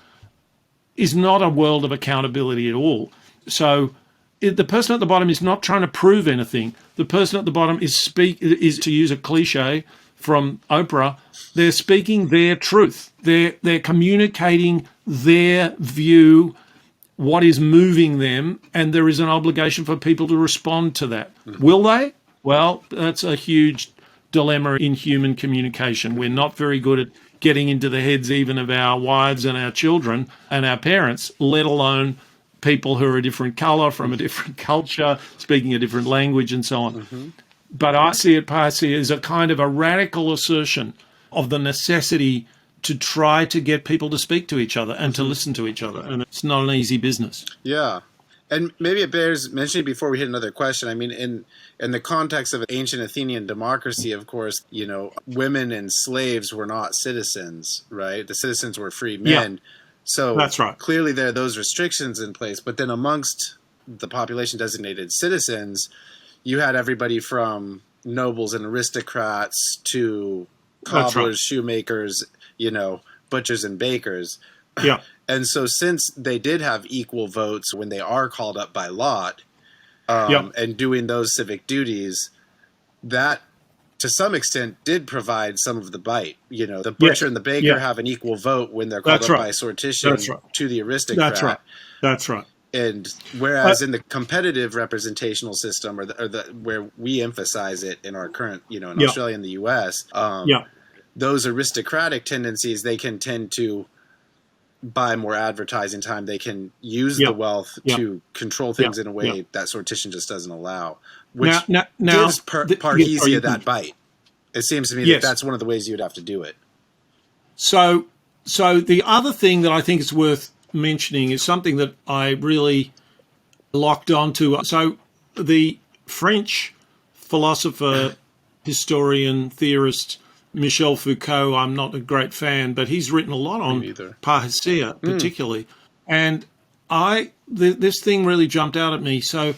is not a world of accountability at all. So the person at the bottom is not trying to prove anything. The person at the bottom is to use a cliche from Oprah, they're speaking their truth. They're communicating their view, what is moving them, and there is an obligation for people to respond to that. Will they? Well, that's a huge dilemma in human communication. We're not very good at getting into the heads even of our wives and our children and our parents, let alone people who are a different colour, from a different culture, speaking a different language and so on. But I see it, Parrhesia, as a kind of a radical assertion of the necessity to try to get people to speak to each other and to listen to each other. And it's not an easy business. Yeah. And maybe it bears mentioning before we hit another question. I mean, in the context of ancient Athenian democracy, of course, women and slaves were not citizens, right? The citizens were free men. Yeah. So that's right. Clearly there are those restrictions in place. But then amongst the population designated citizens, you had everybody from nobles and aristocrats to cobblers, shoemakers, butchers and bakers. Yeah. And so since they did have equal votes when they are called up by lot and doing those civic duties, that to some extent did provide some of the bite. The butcher and the baker have an equal vote when they're called up by a sortition to the aristocrat. That's right. And whereas in the competitive representational system, or where we emphasize it in our current, in Australia and the U.S., those aristocratic tendencies, they can tend to buy more advertising time. They can use the wealth to control things in a way that sortition just doesn't allow, which gives Parrhesia that bite. It seems to me that that's one of the ways you would have to do it. So the other thing that I think is worth mentioning is something that I really locked onto. So the French philosopher, historian, theorist Michel Foucault, I'm not a great fan, but he's written a lot on Parrhesia particularly. And this thing really jumped out at me. So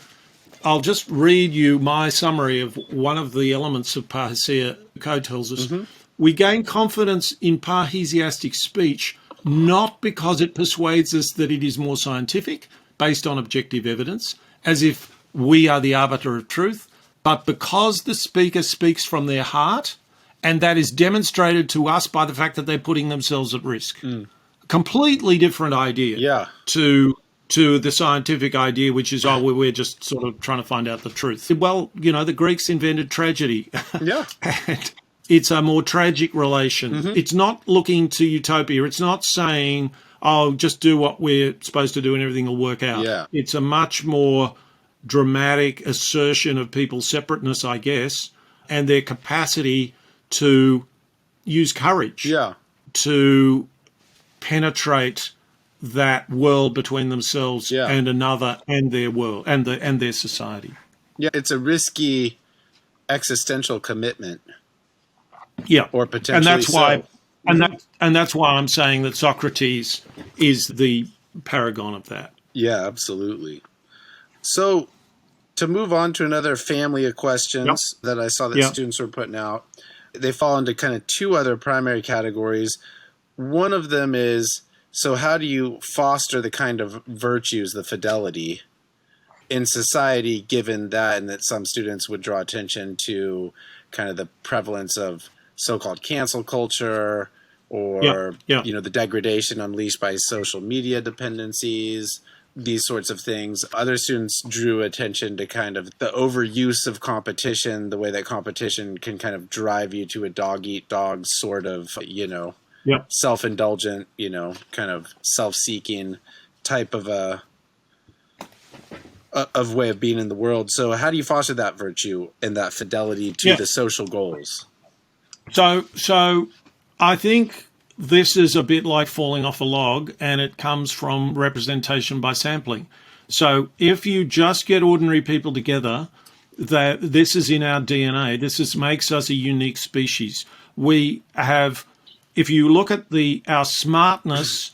I'll just read you my summary of one of the elements of Parrhesia. Foucault tells us, we gain confidence in Parrhesiastic speech not because it persuades us that it is more scientific, based on objective evidence, as if we are the arbiter of truth, but because the speaker speaks from their heart, and that is demonstrated to us by the fact that they're putting themselves at risk. completely different idea Yeah. to the scientific idea, which is, we're just sort of trying to find out the truth. Well, the Greeks invented tragedy. Yeah. And it's a more tragic relation. It's not looking to utopia. It's not saying, just do what we're supposed to do and everything will work out. Yeah. It's a much more dramatic assertion of people's separateness, I guess, and their capacity to use courage to penetrate that world between themselves and another and their world and their society. Yeah, it's a risky existential commitment. Yeah, or potentially, and that's why, so. and that's why I'm saying that Socrates is the paragon of that. Yeah, absolutely. So, to move on to another family of questions that I saw that students were putting out, they fall into kind of two other primary categories. One of them is, so how do you foster the kind of virtues, the fidelity, in society, given that, and that some students would draw attention to kind of the prevalence of so-called cancel culture or, the degradation unleashed by social media dependencies, these sorts of things. Other students drew attention to kind of the overuse of competition, the way that competition can kind of drive you to a dog-eat-dog sort of, self-indulgent, kind of self-seeking type of way of being in the world. So how do you foster that virtue and that fidelity to the social goals? So I think this is a bit like falling off a log, and it comes from representation by sampling. So if you just get ordinary people together, that this is in our DNA. This makes us a unique species. We have, if you look at our smartness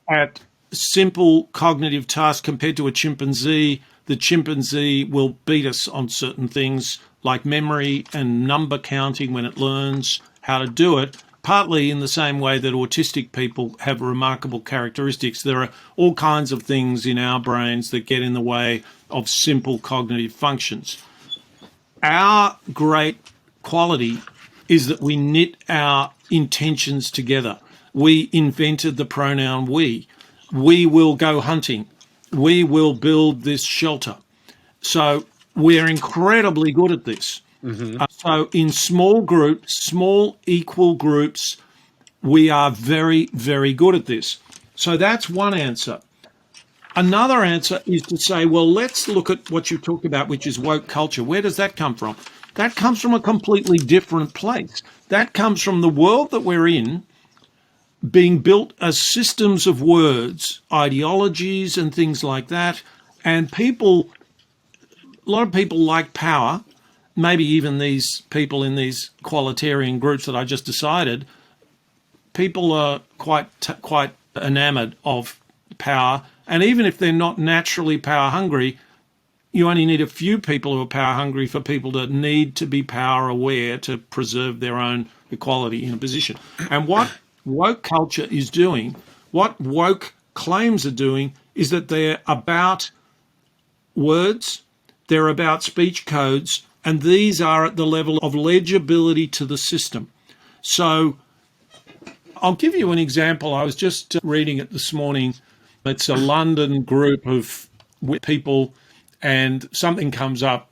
at simple cognitive tasks compared to a chimpanzee, the chimpanzee will beat us on certain things like memory and number counting when it learns how to do it, partly in the same way that autistic people have remarkable characteristics. There are all kinds of things in our brains that get in the way of simple cognitive functions. Our great quality is that we knit our intentions together. We invented the pronoun we. We will go hunting. We will build this shelter. So we're incredibly good at this. So in small groups, small equal groups, we are very, very good at this. So that's one answer. Another answer is to say, well, let's look at what you talked about, which is woke culture. Where does that come from? That comes from a completely different place. That comes from the world that we're in being built as systems of words, ideologies and things like that. And a lot of people like power. Maybe even these people in these qualitarian groups that I just decided, people are quite enamored of power. And even if they're not naturally power hungry, you only need a few people who are power hungry for people to need to be power aware to preserve their own equality in a position. And what woke culture is doing, what woke claims are doing, is that they're about words, they're about speech codes, and these are at the level of legibility to the system. So I'll give you an example. I was just reading it this morning. It's a London group of people, and something comes up.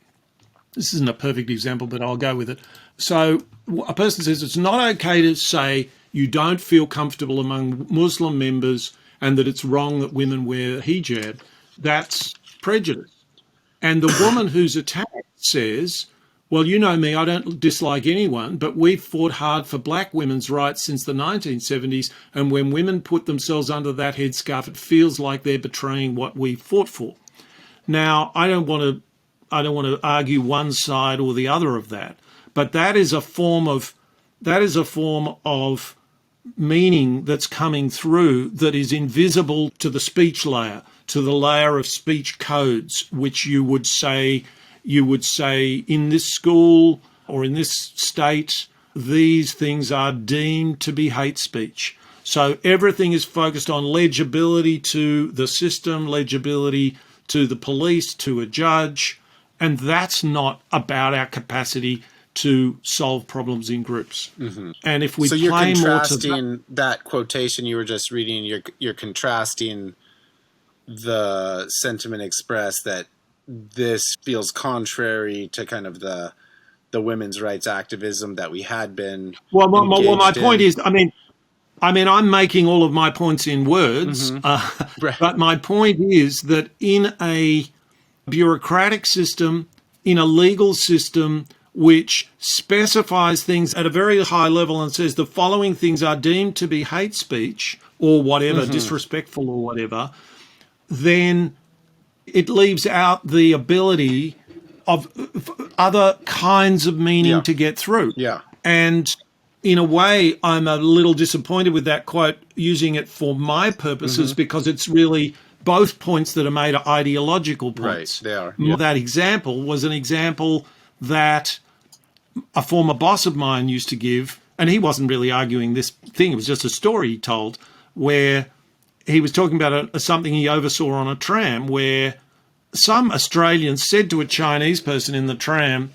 This isn't a perfect example, but I'll go with it. So a person says it's not okay to say you don't feel comfortable among Muslim members and that it's wrong that women wear hijab. That's prejudice. And the woman who's attacked says, well, you know me, I don't dislike anyone, but we've fought hard for black women's rights since the 1970s, and when women put themselves under that headscarf, it feels like they're betraying what we fought for. Now, I don't want to argue one side or the other of that, but that is a form of meaning that's coming through that is invisible to the speech layer, to the layer of speech codes, which you would say in this school or in this state, these things are deemed to be hate speech. So everything is focused on legibility to the system, legibility to the police, to a judge, and that's not about our capacity to solve problems in groups. Mm-hmm. And if we so you're play more to contrasting that quotation you were just reading, you're contrasting the sentiment expressed that this feels contrary to kind of the women's rights activism that we had been my point in. is, I'm making all of my points in words, Right. but my point is that in a bureaucratic system, in a legal system which specifies things at a very high level and says the following things are deemed to be hate speech or whatever, disrespectful or whatever, then it leaves out the ability of other kinds of meaning to get through. Yeah. And in a way, I'm a little disappointed with that quote, using it for my purposes, because it's really both points that are made are ideological points. Right, they are. Yeah. That example was an example that a former boss of mine used to give, and he wasn't really arguing this thing. It was just a story he told where he was talking about something he oversaw on a tram where some Australian said to a Chinese person in the tram,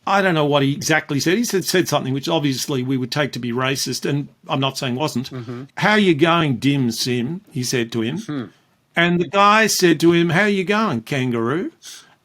I don't know what he exactly said. He said something which obviously we would take to be racist, and I'm not saying wasn't. How you going, dim sim? He said to him. And the guy said to him, how you going, kangaroo?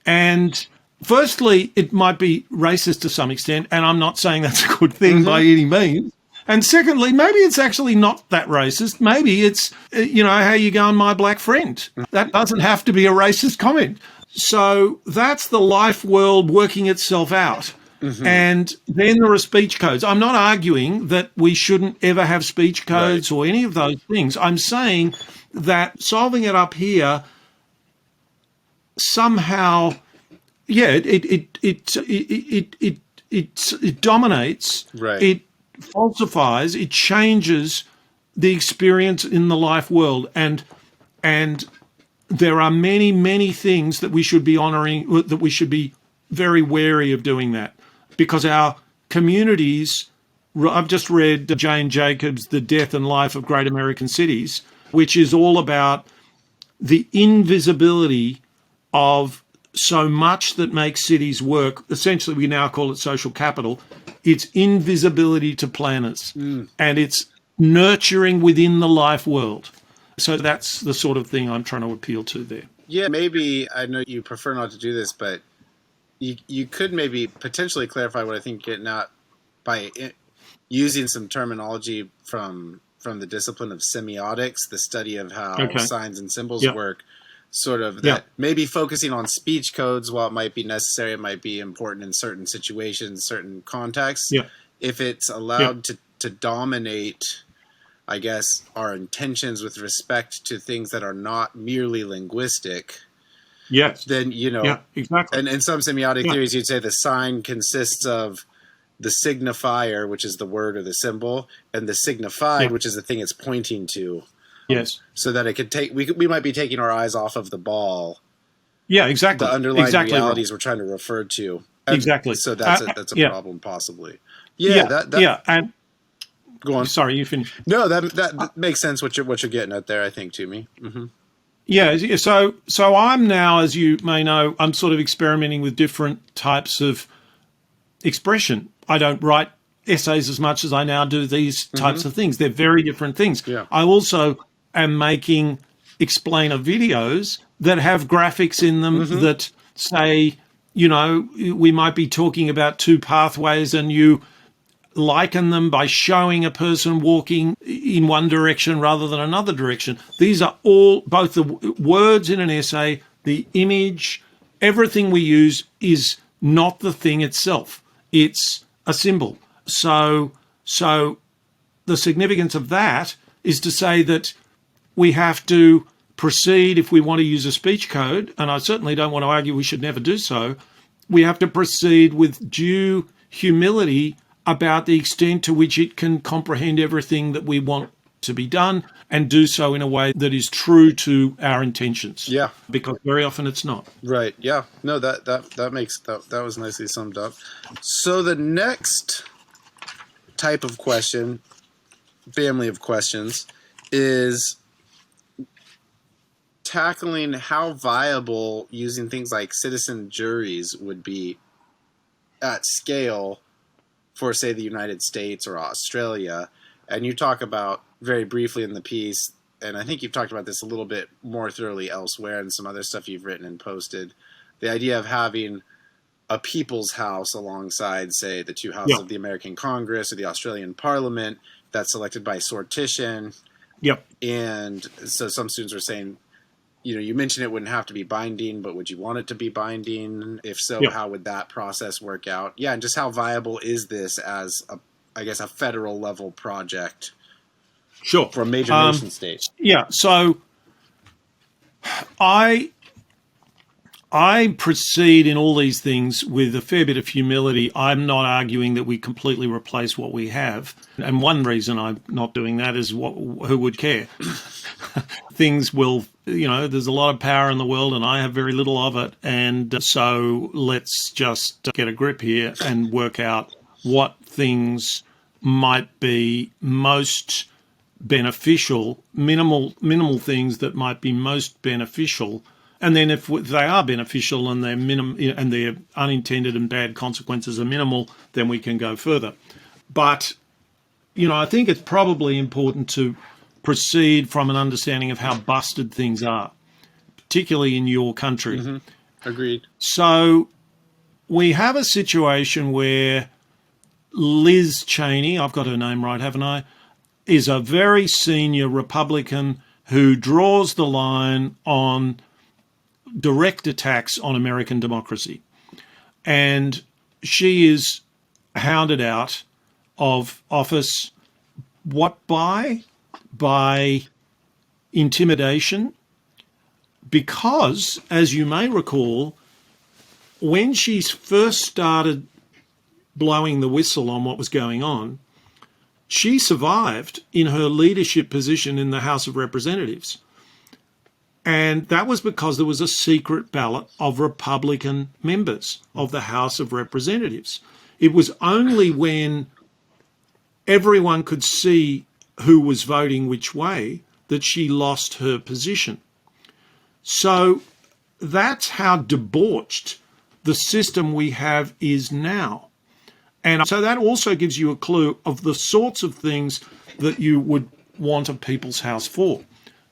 And firstly, it might be racist to some extent, and I'm not saying that's a good thing by any means. And secondly, maybe it's actually not that racist. Maybe it's, how you going, my black friend? That doesn't have to be a racist comment. So that's the life world working itself out. And then there are speech codes. I'm not arguing that we shouldn't ever have speech codes or any of those things. I'm saying that solving it up here somehow, it dominates. Right. It falsifies. It changes the experience in the life world, and there are many, many things that we should be honouring, that we should be very wary of doing that, because our communities, I've just read Jane Jacobs' The Death and Life of Great American Cities, which is all about the invisibility of so much that makes cities work. Essentially, we now call it social capital. It's invisibility to planners, and it's nurturing within the life world. So that's the sort of thing I'm trying to appeal to there. Yeah, maybe, I know you prefer not to do this, but you could maybe potentially clarify what I think you're getting at by using some terminology from the discipline of semiotics, the study of how signs and symbols work, sort of that maybe focusing on speech codes, while it might be necessary, it might be important in certain situations, certain contexts. If it's allowed to dominate, I guess, our intentions with respect to things that are not merely linguistic, then, exactly. And in some semiotic theories, you'd say the sign consists of the signifier, which is the word or the symbol, and the signified, which is the thing it's pointing to. Yes. So that it could take, we might be taking our eyes off of the ball. Yeah, exactly. The underlying realities we're trying to refer to. Exactly. So that's a problem, possibly. And go on. Sorry, you finish. No, that makes sense. What you're getting at there, I think, to me. Yeah. So I'm now, as you may know, I'm sort of experimenting with different types of expression. I don't write essays as much as I now do these types of things. They're very different things. I also am making explainer videos that have graphics in them that say, we might be talking about two pathways, and you liken them by showing a person walking in one direction rather than another direction. These are all, both the words in an essay, the image, everything we use is not the thing itself. It's a symbol. So the significance of that is to say that we have to proceed, if we want to use a speech code, and I certainly don't want to argue we should never do so, we have to proceed with due humility about the extent to which it can comprehend everything that we want to be done, and do so in a way that is true to our intentions. Yeah. Because very often it's not. Right. Yeah. No, that makes that was nicely summed up. So the next type of question, family of questions, is tackling how viable using things like citizen juries would be at scale for, say, the United States or Australia. And you talk about very briefly in the piece, and I think you've talked about this a little bit more thoroughly elsewhere and some other stuff you've written and posted, the idea of having a people's house alongside, say, the two houses of the American Congress or the Australian Parliament that's selected by sortition. Yep. And so some students are saying, you mentioned it wouldn't have to be binding, but would you want it to be binding? If so, how would that process work out? Yeah, and just how viable is this as, a federal level project for a major nation state? Yeah, so I proceed in all these things with a fair bit of humility. I'm not arguing that we completely replace what we have. And one reason I'm not doing that is who would care? Things will, there's a lot of power in the world and I have very little of it. And so let's just get a grip here and work out what things might be most beneficial, minimal things that might be most beneficial. And then if they are beneficial and their unintended and bad consequences are minimal, then we can go further. But, I think it's probably important to proceed from an understanding of how busted things are, particularly in your country. Mm-hmm. Agreed. So we have a situation where Liz Cheney, I've got her name right, haven't I, is a very senior Republican who draws the line on direct attacks on American democracy. And she is hounded out of office, by intimidation, because, as you may recall, when she first started blowing the whistle on what was going on, she survived in her leadership position in the House of Representatives. And that was because there was a secret ballot of Republican members of the House of Representatives. It was only when everyone could see who was voting which way that she lost her position. So that's how debauched the system we have is now. And so that also gives you a clue of the sorts of things that you would want a people's house for.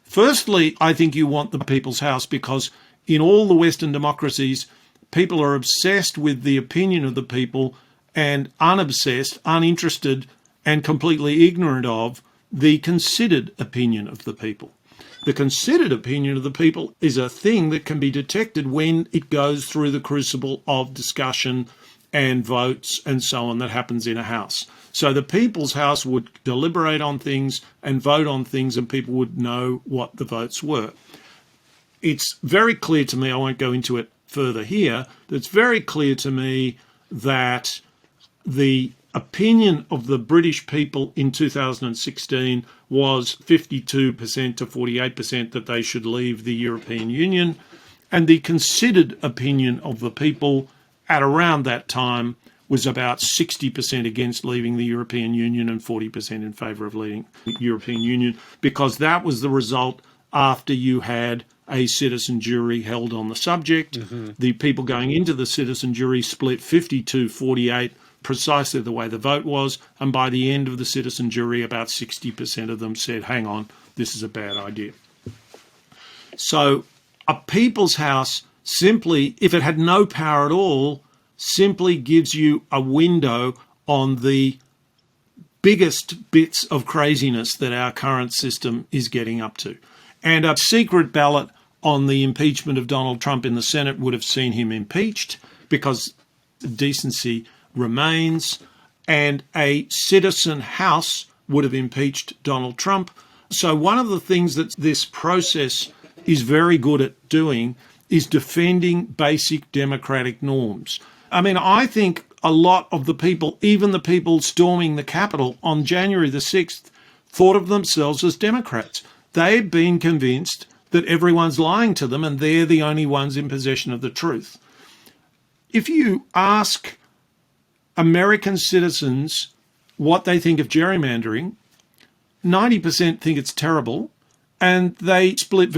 Firstly, I think you want the people's house because in all the Western democracies, people are obsessed with the opinion of the people and unobsessed, uninterested, and completely ignorant of the considered opinion of the people. The considered opinion of the people is a thing that can be detected when it goes through the crucible of discussion and votes and so on that happens in a house. So the people's house would deliberate on things and vote on things and people would know what the votes were. It's very clear to me, I won't go into it further here, but it's very clear to me that the opinion of the British people in 2016 was 52% to 48% that they should leave the European Union, and the considered opinion of the people at around that time was about 60% against leaving the European Union and 40% in favour of leaving the European Union, because that was the result after you had a citizen jury held on the subject. Mm-hmm. The people going into the citizen jury split 52-48, precisely the way the vote was, and by the end of the citizen jury, about 60% of them said, hang on, this is a bad idea. So a people's house simply, if it had no power at all, simply gives you a window on the biggest bits of craziness that our current system is getting up to. And a secret ballot on the impeachment of Donald Trump in the Senate would have seen him impeached because decency remains, and a citizen house would have impeached Donald Trump. So one of the things that this process is very good at doing is defending basic democratic norms. I mean, I think a lot of the people, even the people storming the Capitol on January the 6th, thought of themselves as Democrats. They've been convinced that everyone's lying to them and they're the only ones in possession of the truth. If you ask American citizens what they think of gerrymandering, 90% think it's terrible, and they split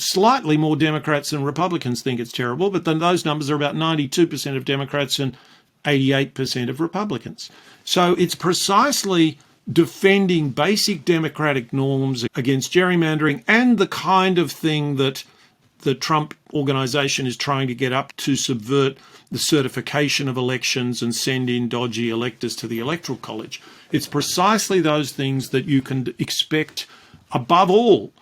slightly more Democrats than Republicans think it's terrible, but then those numbers are about 92% of Democrats and 88% of Republicans. So it's precisely defending basic democratic norms against gerrymandering and the kind of thing that the Trump organization is trying to get up to subvert the certification of elections and send in dodgy electors to the Electoral College. It's precisely those things that you can expect, above all,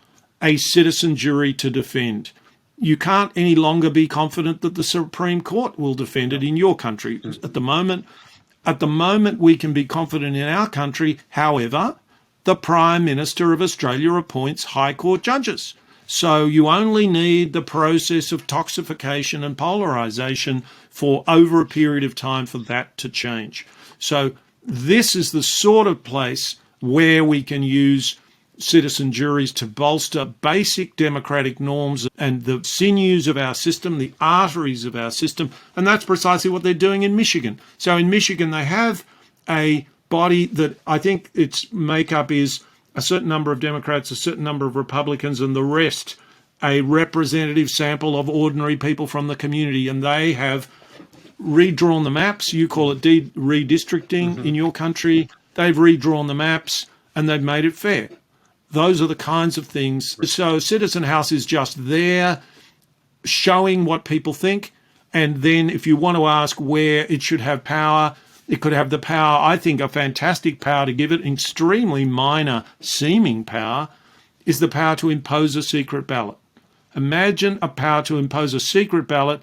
a citizen jury to defend. You can't any longer be confident that the Supreme Court will defend it in your country. At the moment, we can be confident in our country. However, the Prime Minister of Australia appoints High Court judges. So you only need the process of toxification and polarisation for over a period of time for that to change. So this is the sort of place where we can use citizen juries to bolster basic democratic norms and the sinews of our system, the arteries of our system. And that's precisely what they're doing in Michigan. So in Michigan, they have a body that I think its makeup is a certain number of Democrats, a certain number of Republicans, and the rest a representative sample of ordinary people from the community. And they have redrawn the maps. You call it redistricting in your country. They've redrawn the maps and they've made it fair. Those are the kinds of things. So Citizen House is just there showing what people think. And then if you want to ask where it should have power, it could have the power, I think a fantastic power to give it, extremely minor seeming power, is the power to impose a secret ballot. Imagine a power to impose a secret ballot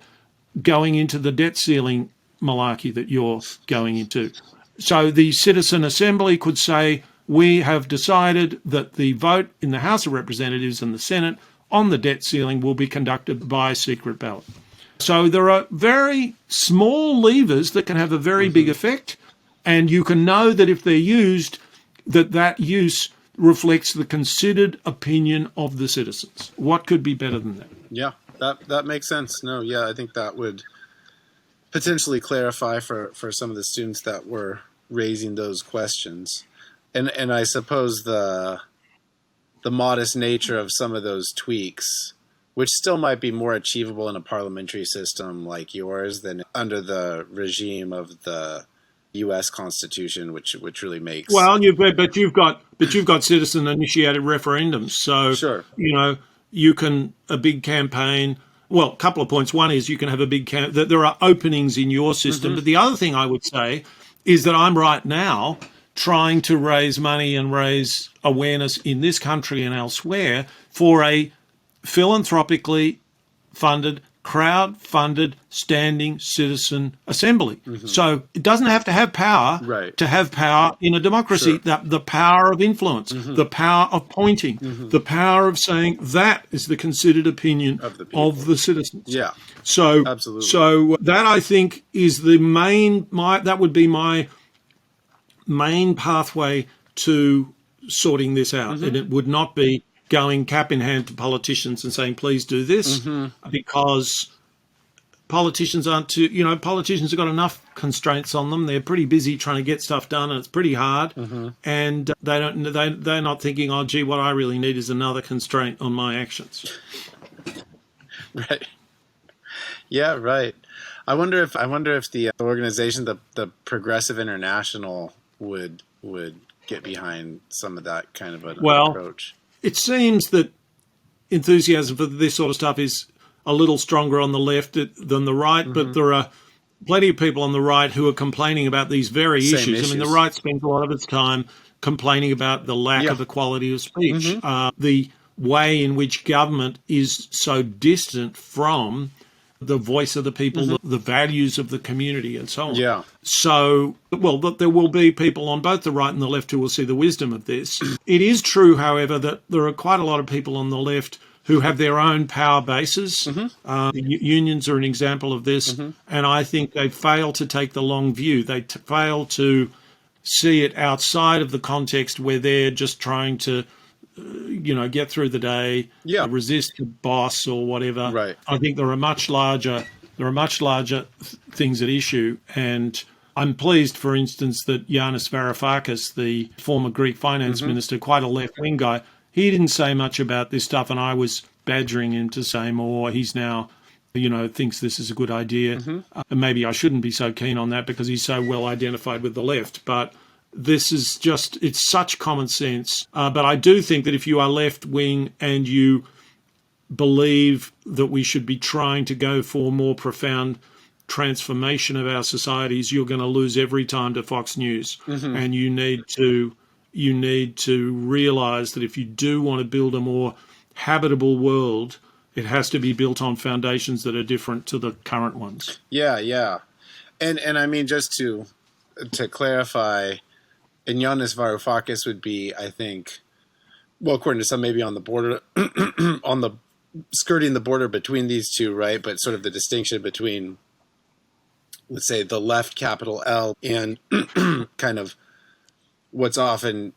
going into the debt ceiling malarkey that you're going into. So the Citizen Assembly could say, we have decided that the vote in the House of Representatives and the Senate on the debt ceiling will be conducted by secret ballot. So there are very small levers that can have a very big effect, and you can know that if they're used, that use reflects the considered opinion of the citizens. What could be better than that? Yeah, that makes sense. No, yeah, I think that would potentially clarify for some of the students that were raising those questions. And I suppose the modest nature of some of those tweaks, which still might be more achievable in a parliamentary system like yours than under the regime of the U.S. Constitution, which really makes but you've got citizen-initiated referendums, so sure. You can a big campaign. Well, a couple of points. One is you can have a big that there are openings in your system, but the other thing I would say is that I'm right now trying to raise money and raise awareness in this country and elsewhere for a philanthropically funded, crowd-funded, standing citizen assembly. So it doesn't have to have power to have power in a democracy. Sure. The power of influence, the power of pointing, the power of saying that is the considered opinion of the citizens. Yeah. So absolutely. So that I think is the that would be my main pathway to sorting this out, and it would not be going cap in hand to politicians and saying, please do this, because politicians politicians have got enough constraints on them. They're pretty busy trying to get stuff done, and it's pretty hard. And they're not thinking, oh, gee, what I really need is another constraint on my actions. Right. Yeah, right. I wonder if the organization, the Progressive International, would get behind some of that kind of an approach. It seems that enthusiasm for this sort of stuff is a little stronger on the left than the right, but there are plenty of people on the right who are complaining about these very issues. I mean, the right spends a lot of its time complaining about the lack of equality of speech, the way in which government is so distant from the voice of the people, the values of the community, and so on. Yeah. So, but there will be people on both the right and the left who will see the wisdom of this. It is true, however, that there are quite a lot of people on the left who have their own power bases. The unions are an example of this, and I think they fail to take the long view. They fail to see it outside of the context where they're just trying to get through the day, resist the boss or whatever. Right. I think there are much larger things at issue, and I'm pleased, for instance, that Yanis Varoufakis, the former Greek finance minister, quite a left-wing guy, he didn't say much about this stuff, and I was badgering him to say more. He's now thinks this is a good idea. And maybe I shouldn't be so keen on that because he's so well identified with the left. But this is just, it's such common sense. But I do think that if you are left-wing and you believe that we should be trying to go for more profound transformation of our societies, you're going to lose every time to Fox News. And you need to realise that if you do want to build a more habitable world, it has to be built on foundations that are different to the current ones. Yeah. And I mean, just to clarify, Ignatius Varoufakis would be, I think, well, according to some, maybe on the border, on the skirting the border between these two, right? But sort of the distinction between, let's say, the left, capital L, and kind of what's often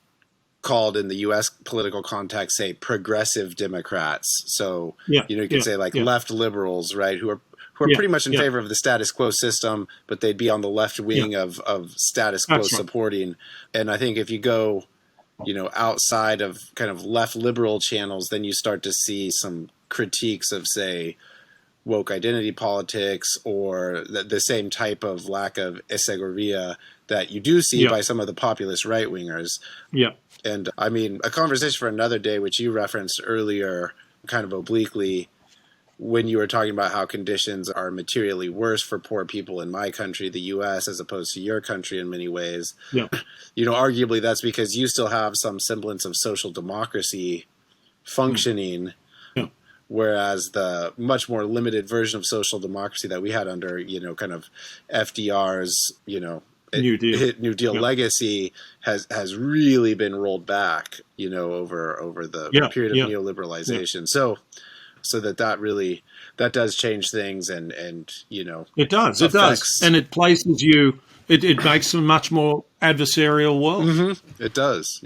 called in the U.S. political context, say, progressive Democrats. So, you could say like left liberals, right, who are pretty much in favor of the status quo system, but they'd be on the left wing of status quo supporting. And I think if you go, outside of kind of left liberal channels, then you start to see some critiques of, say, woke identity politics or the same type of lack of Isegoria that you do see by some of the populist right-wingers. And I mean, a conversation for another day, which you referenced earlier kind of obliquely, when you were talking about how conditions are materially worse for poor people in my country, the U.S., as opposed to your country in many ways. Arguably that's because you still have some semblance of social democracy functioning, whereas the much more limited version of social democracy that we had under, kind of FDR's, New Deal legacy has really been rolled back, over the period of neoliberalization. So that really does change things, and it does, and it places you. It makes a much more adversarial world. It does,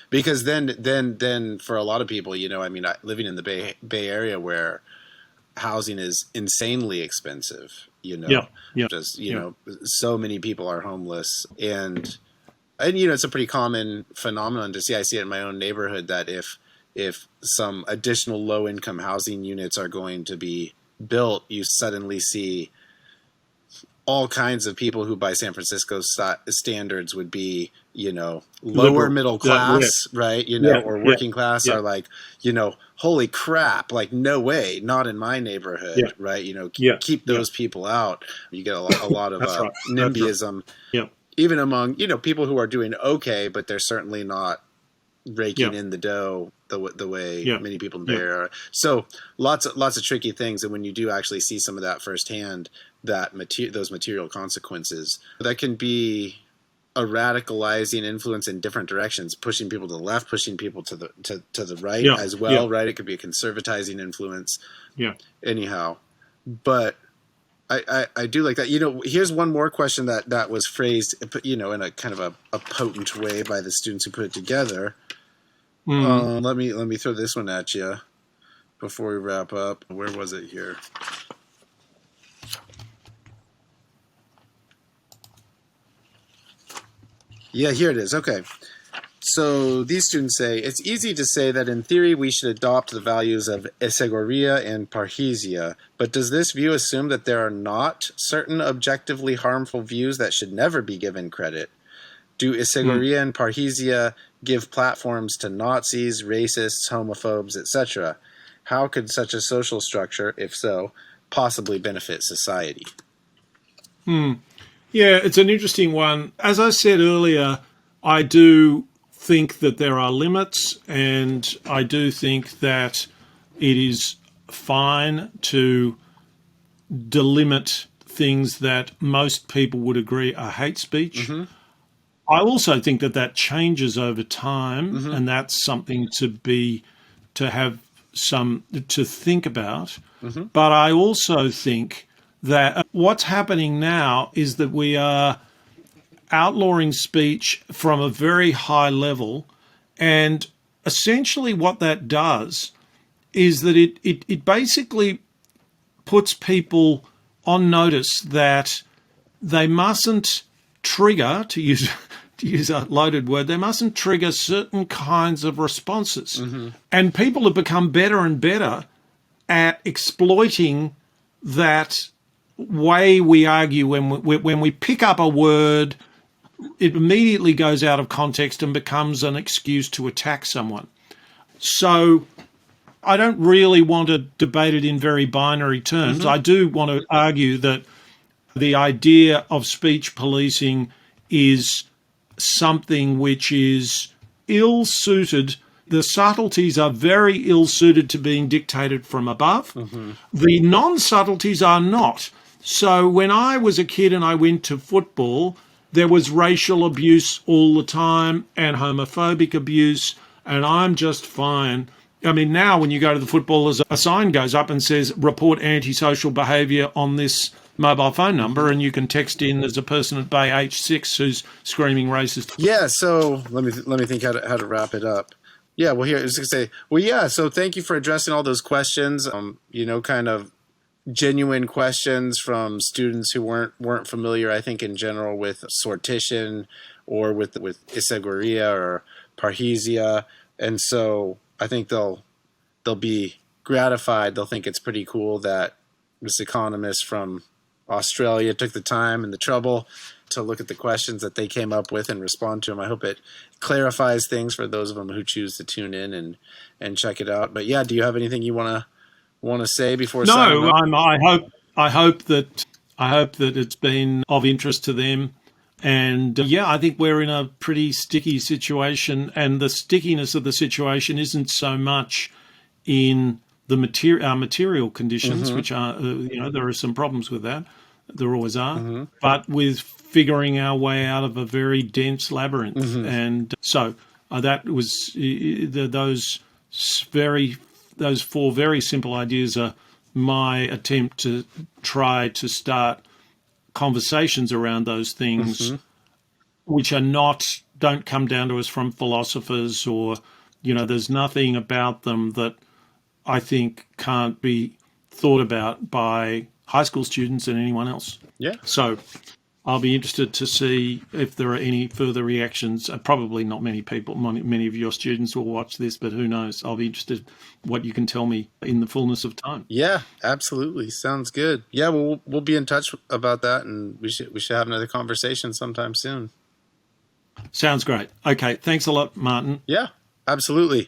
because then for a lot of people, living in the Bay Area where housing is insanely expensive, so many people are homeless, and it's a pretty common phenomenon to see. I see it in my own neighborhood that if some additional low-income housing units are going to be built, you suddenly see all kinds of people who by San Francisco standards would be, lower middle class, right? Or working class are like, holy crap, like no way, not in my neighborhood, right? Keep those people out. You get a lot of NIMBYism, even among, people who are doing okay, but they're certainly not raking in the dough the way many people in the Bay Area are. So lots of tricky things, and when you do actually see some of that firsthand, those material consequences, that can be a radicalizing influence in different directions, pushing people to the left, pushing people to the right as well, right? It could be a conservatizing influence. Anyhow, but I do like that. Here's one more question that was phrased, in a kind of a potent way by the students who put it together. Let me throw this one at you before we wrap up. Where was it here? Yeah, here it is. Okay. So these students say, it's easy to say that in theory we should adopt the values of Isegoria and Parrhesia, but does this view assume that there are not certain objectively harmful views that should never be given credit? Do Isegoria and Parrhesia give platforms to Nazis, racists, homophobes, etc.? How could such a social structure, if so, possibly benefit society? Yeah, it's an interesting one. As I said earlier, I do think that there are limits, and I do think that it is fine to delimit things that most people would agree are hate speech. I also think that changes over time, and that's something to think about. But I also think that what's happening now is that we are outlawing speech from a very high level, and essentially what that does is that it basically puts people on notice that they mustn't trigger, to use a loaded word, they mustn't trigger certain kinds of responses. And people have become better and better at exploiting that way we argue when we pick up a word, it immediately goes out of context and becomes an excuse to attack someone. So I don't really want to debate it in very binary terms. I do want to argue that the idea of speech policing is something which is ill-suited. The subtleties are very ill-suited to being dictated from above. The non-subtleties are not. So when I was a kid and I went to football, there was racial abuse all the time and homophobic abuse, and I'm just fine. I mean, now when you go to the footballers, a sign goes up and says, report antisocial behaviour on this mobile phone number, and you can text in as a person at Bay H6 who's screaming racist. Yeah, so let me think how to wrap it up. Yeah, well, here I was going to say, well, yeah. So thank you for addressing all those questions. Kind of genuine questions from students who weren't familiar, I think, in general with sortition or with Isegoria or Parrhesia, and so I think they'll be gratified. They'll think it's pretty cool that this economist from Australia took the time and the trouble to look at the questions that they came up with and respond to them. I hope it clarifies things for those of them who choose to tune in and check it out. But yeah, do you have anything you want to say before? No, I hope that it's been of interest to them. And yeah, I think we're in a pretty sticky situation, and the stickiness of the situation isn't so much in the material conditions, which are, there are some problems with that. There always are, but with figuring our way out of a very dense labyrinth. And so that was those four very simple ideas are my attempt to try to start conversations around those things, which don't come down to us from philosophers or, there's nothing about them that I think can't be thought about by high school students and anyone else. Yeah. So I'll be interested to see if there are any further reactions. Probably not many people, many of your students will watch this, but who knows? I'll be interested what you can tell me in the fullness of time. Yeah, absolutely. Sounds good. Yeah, we'll be in touch about that, and we should have another conversation sometime soon. Sounds great. Okay, thanks a lot, Martin. Yeah, absolutely.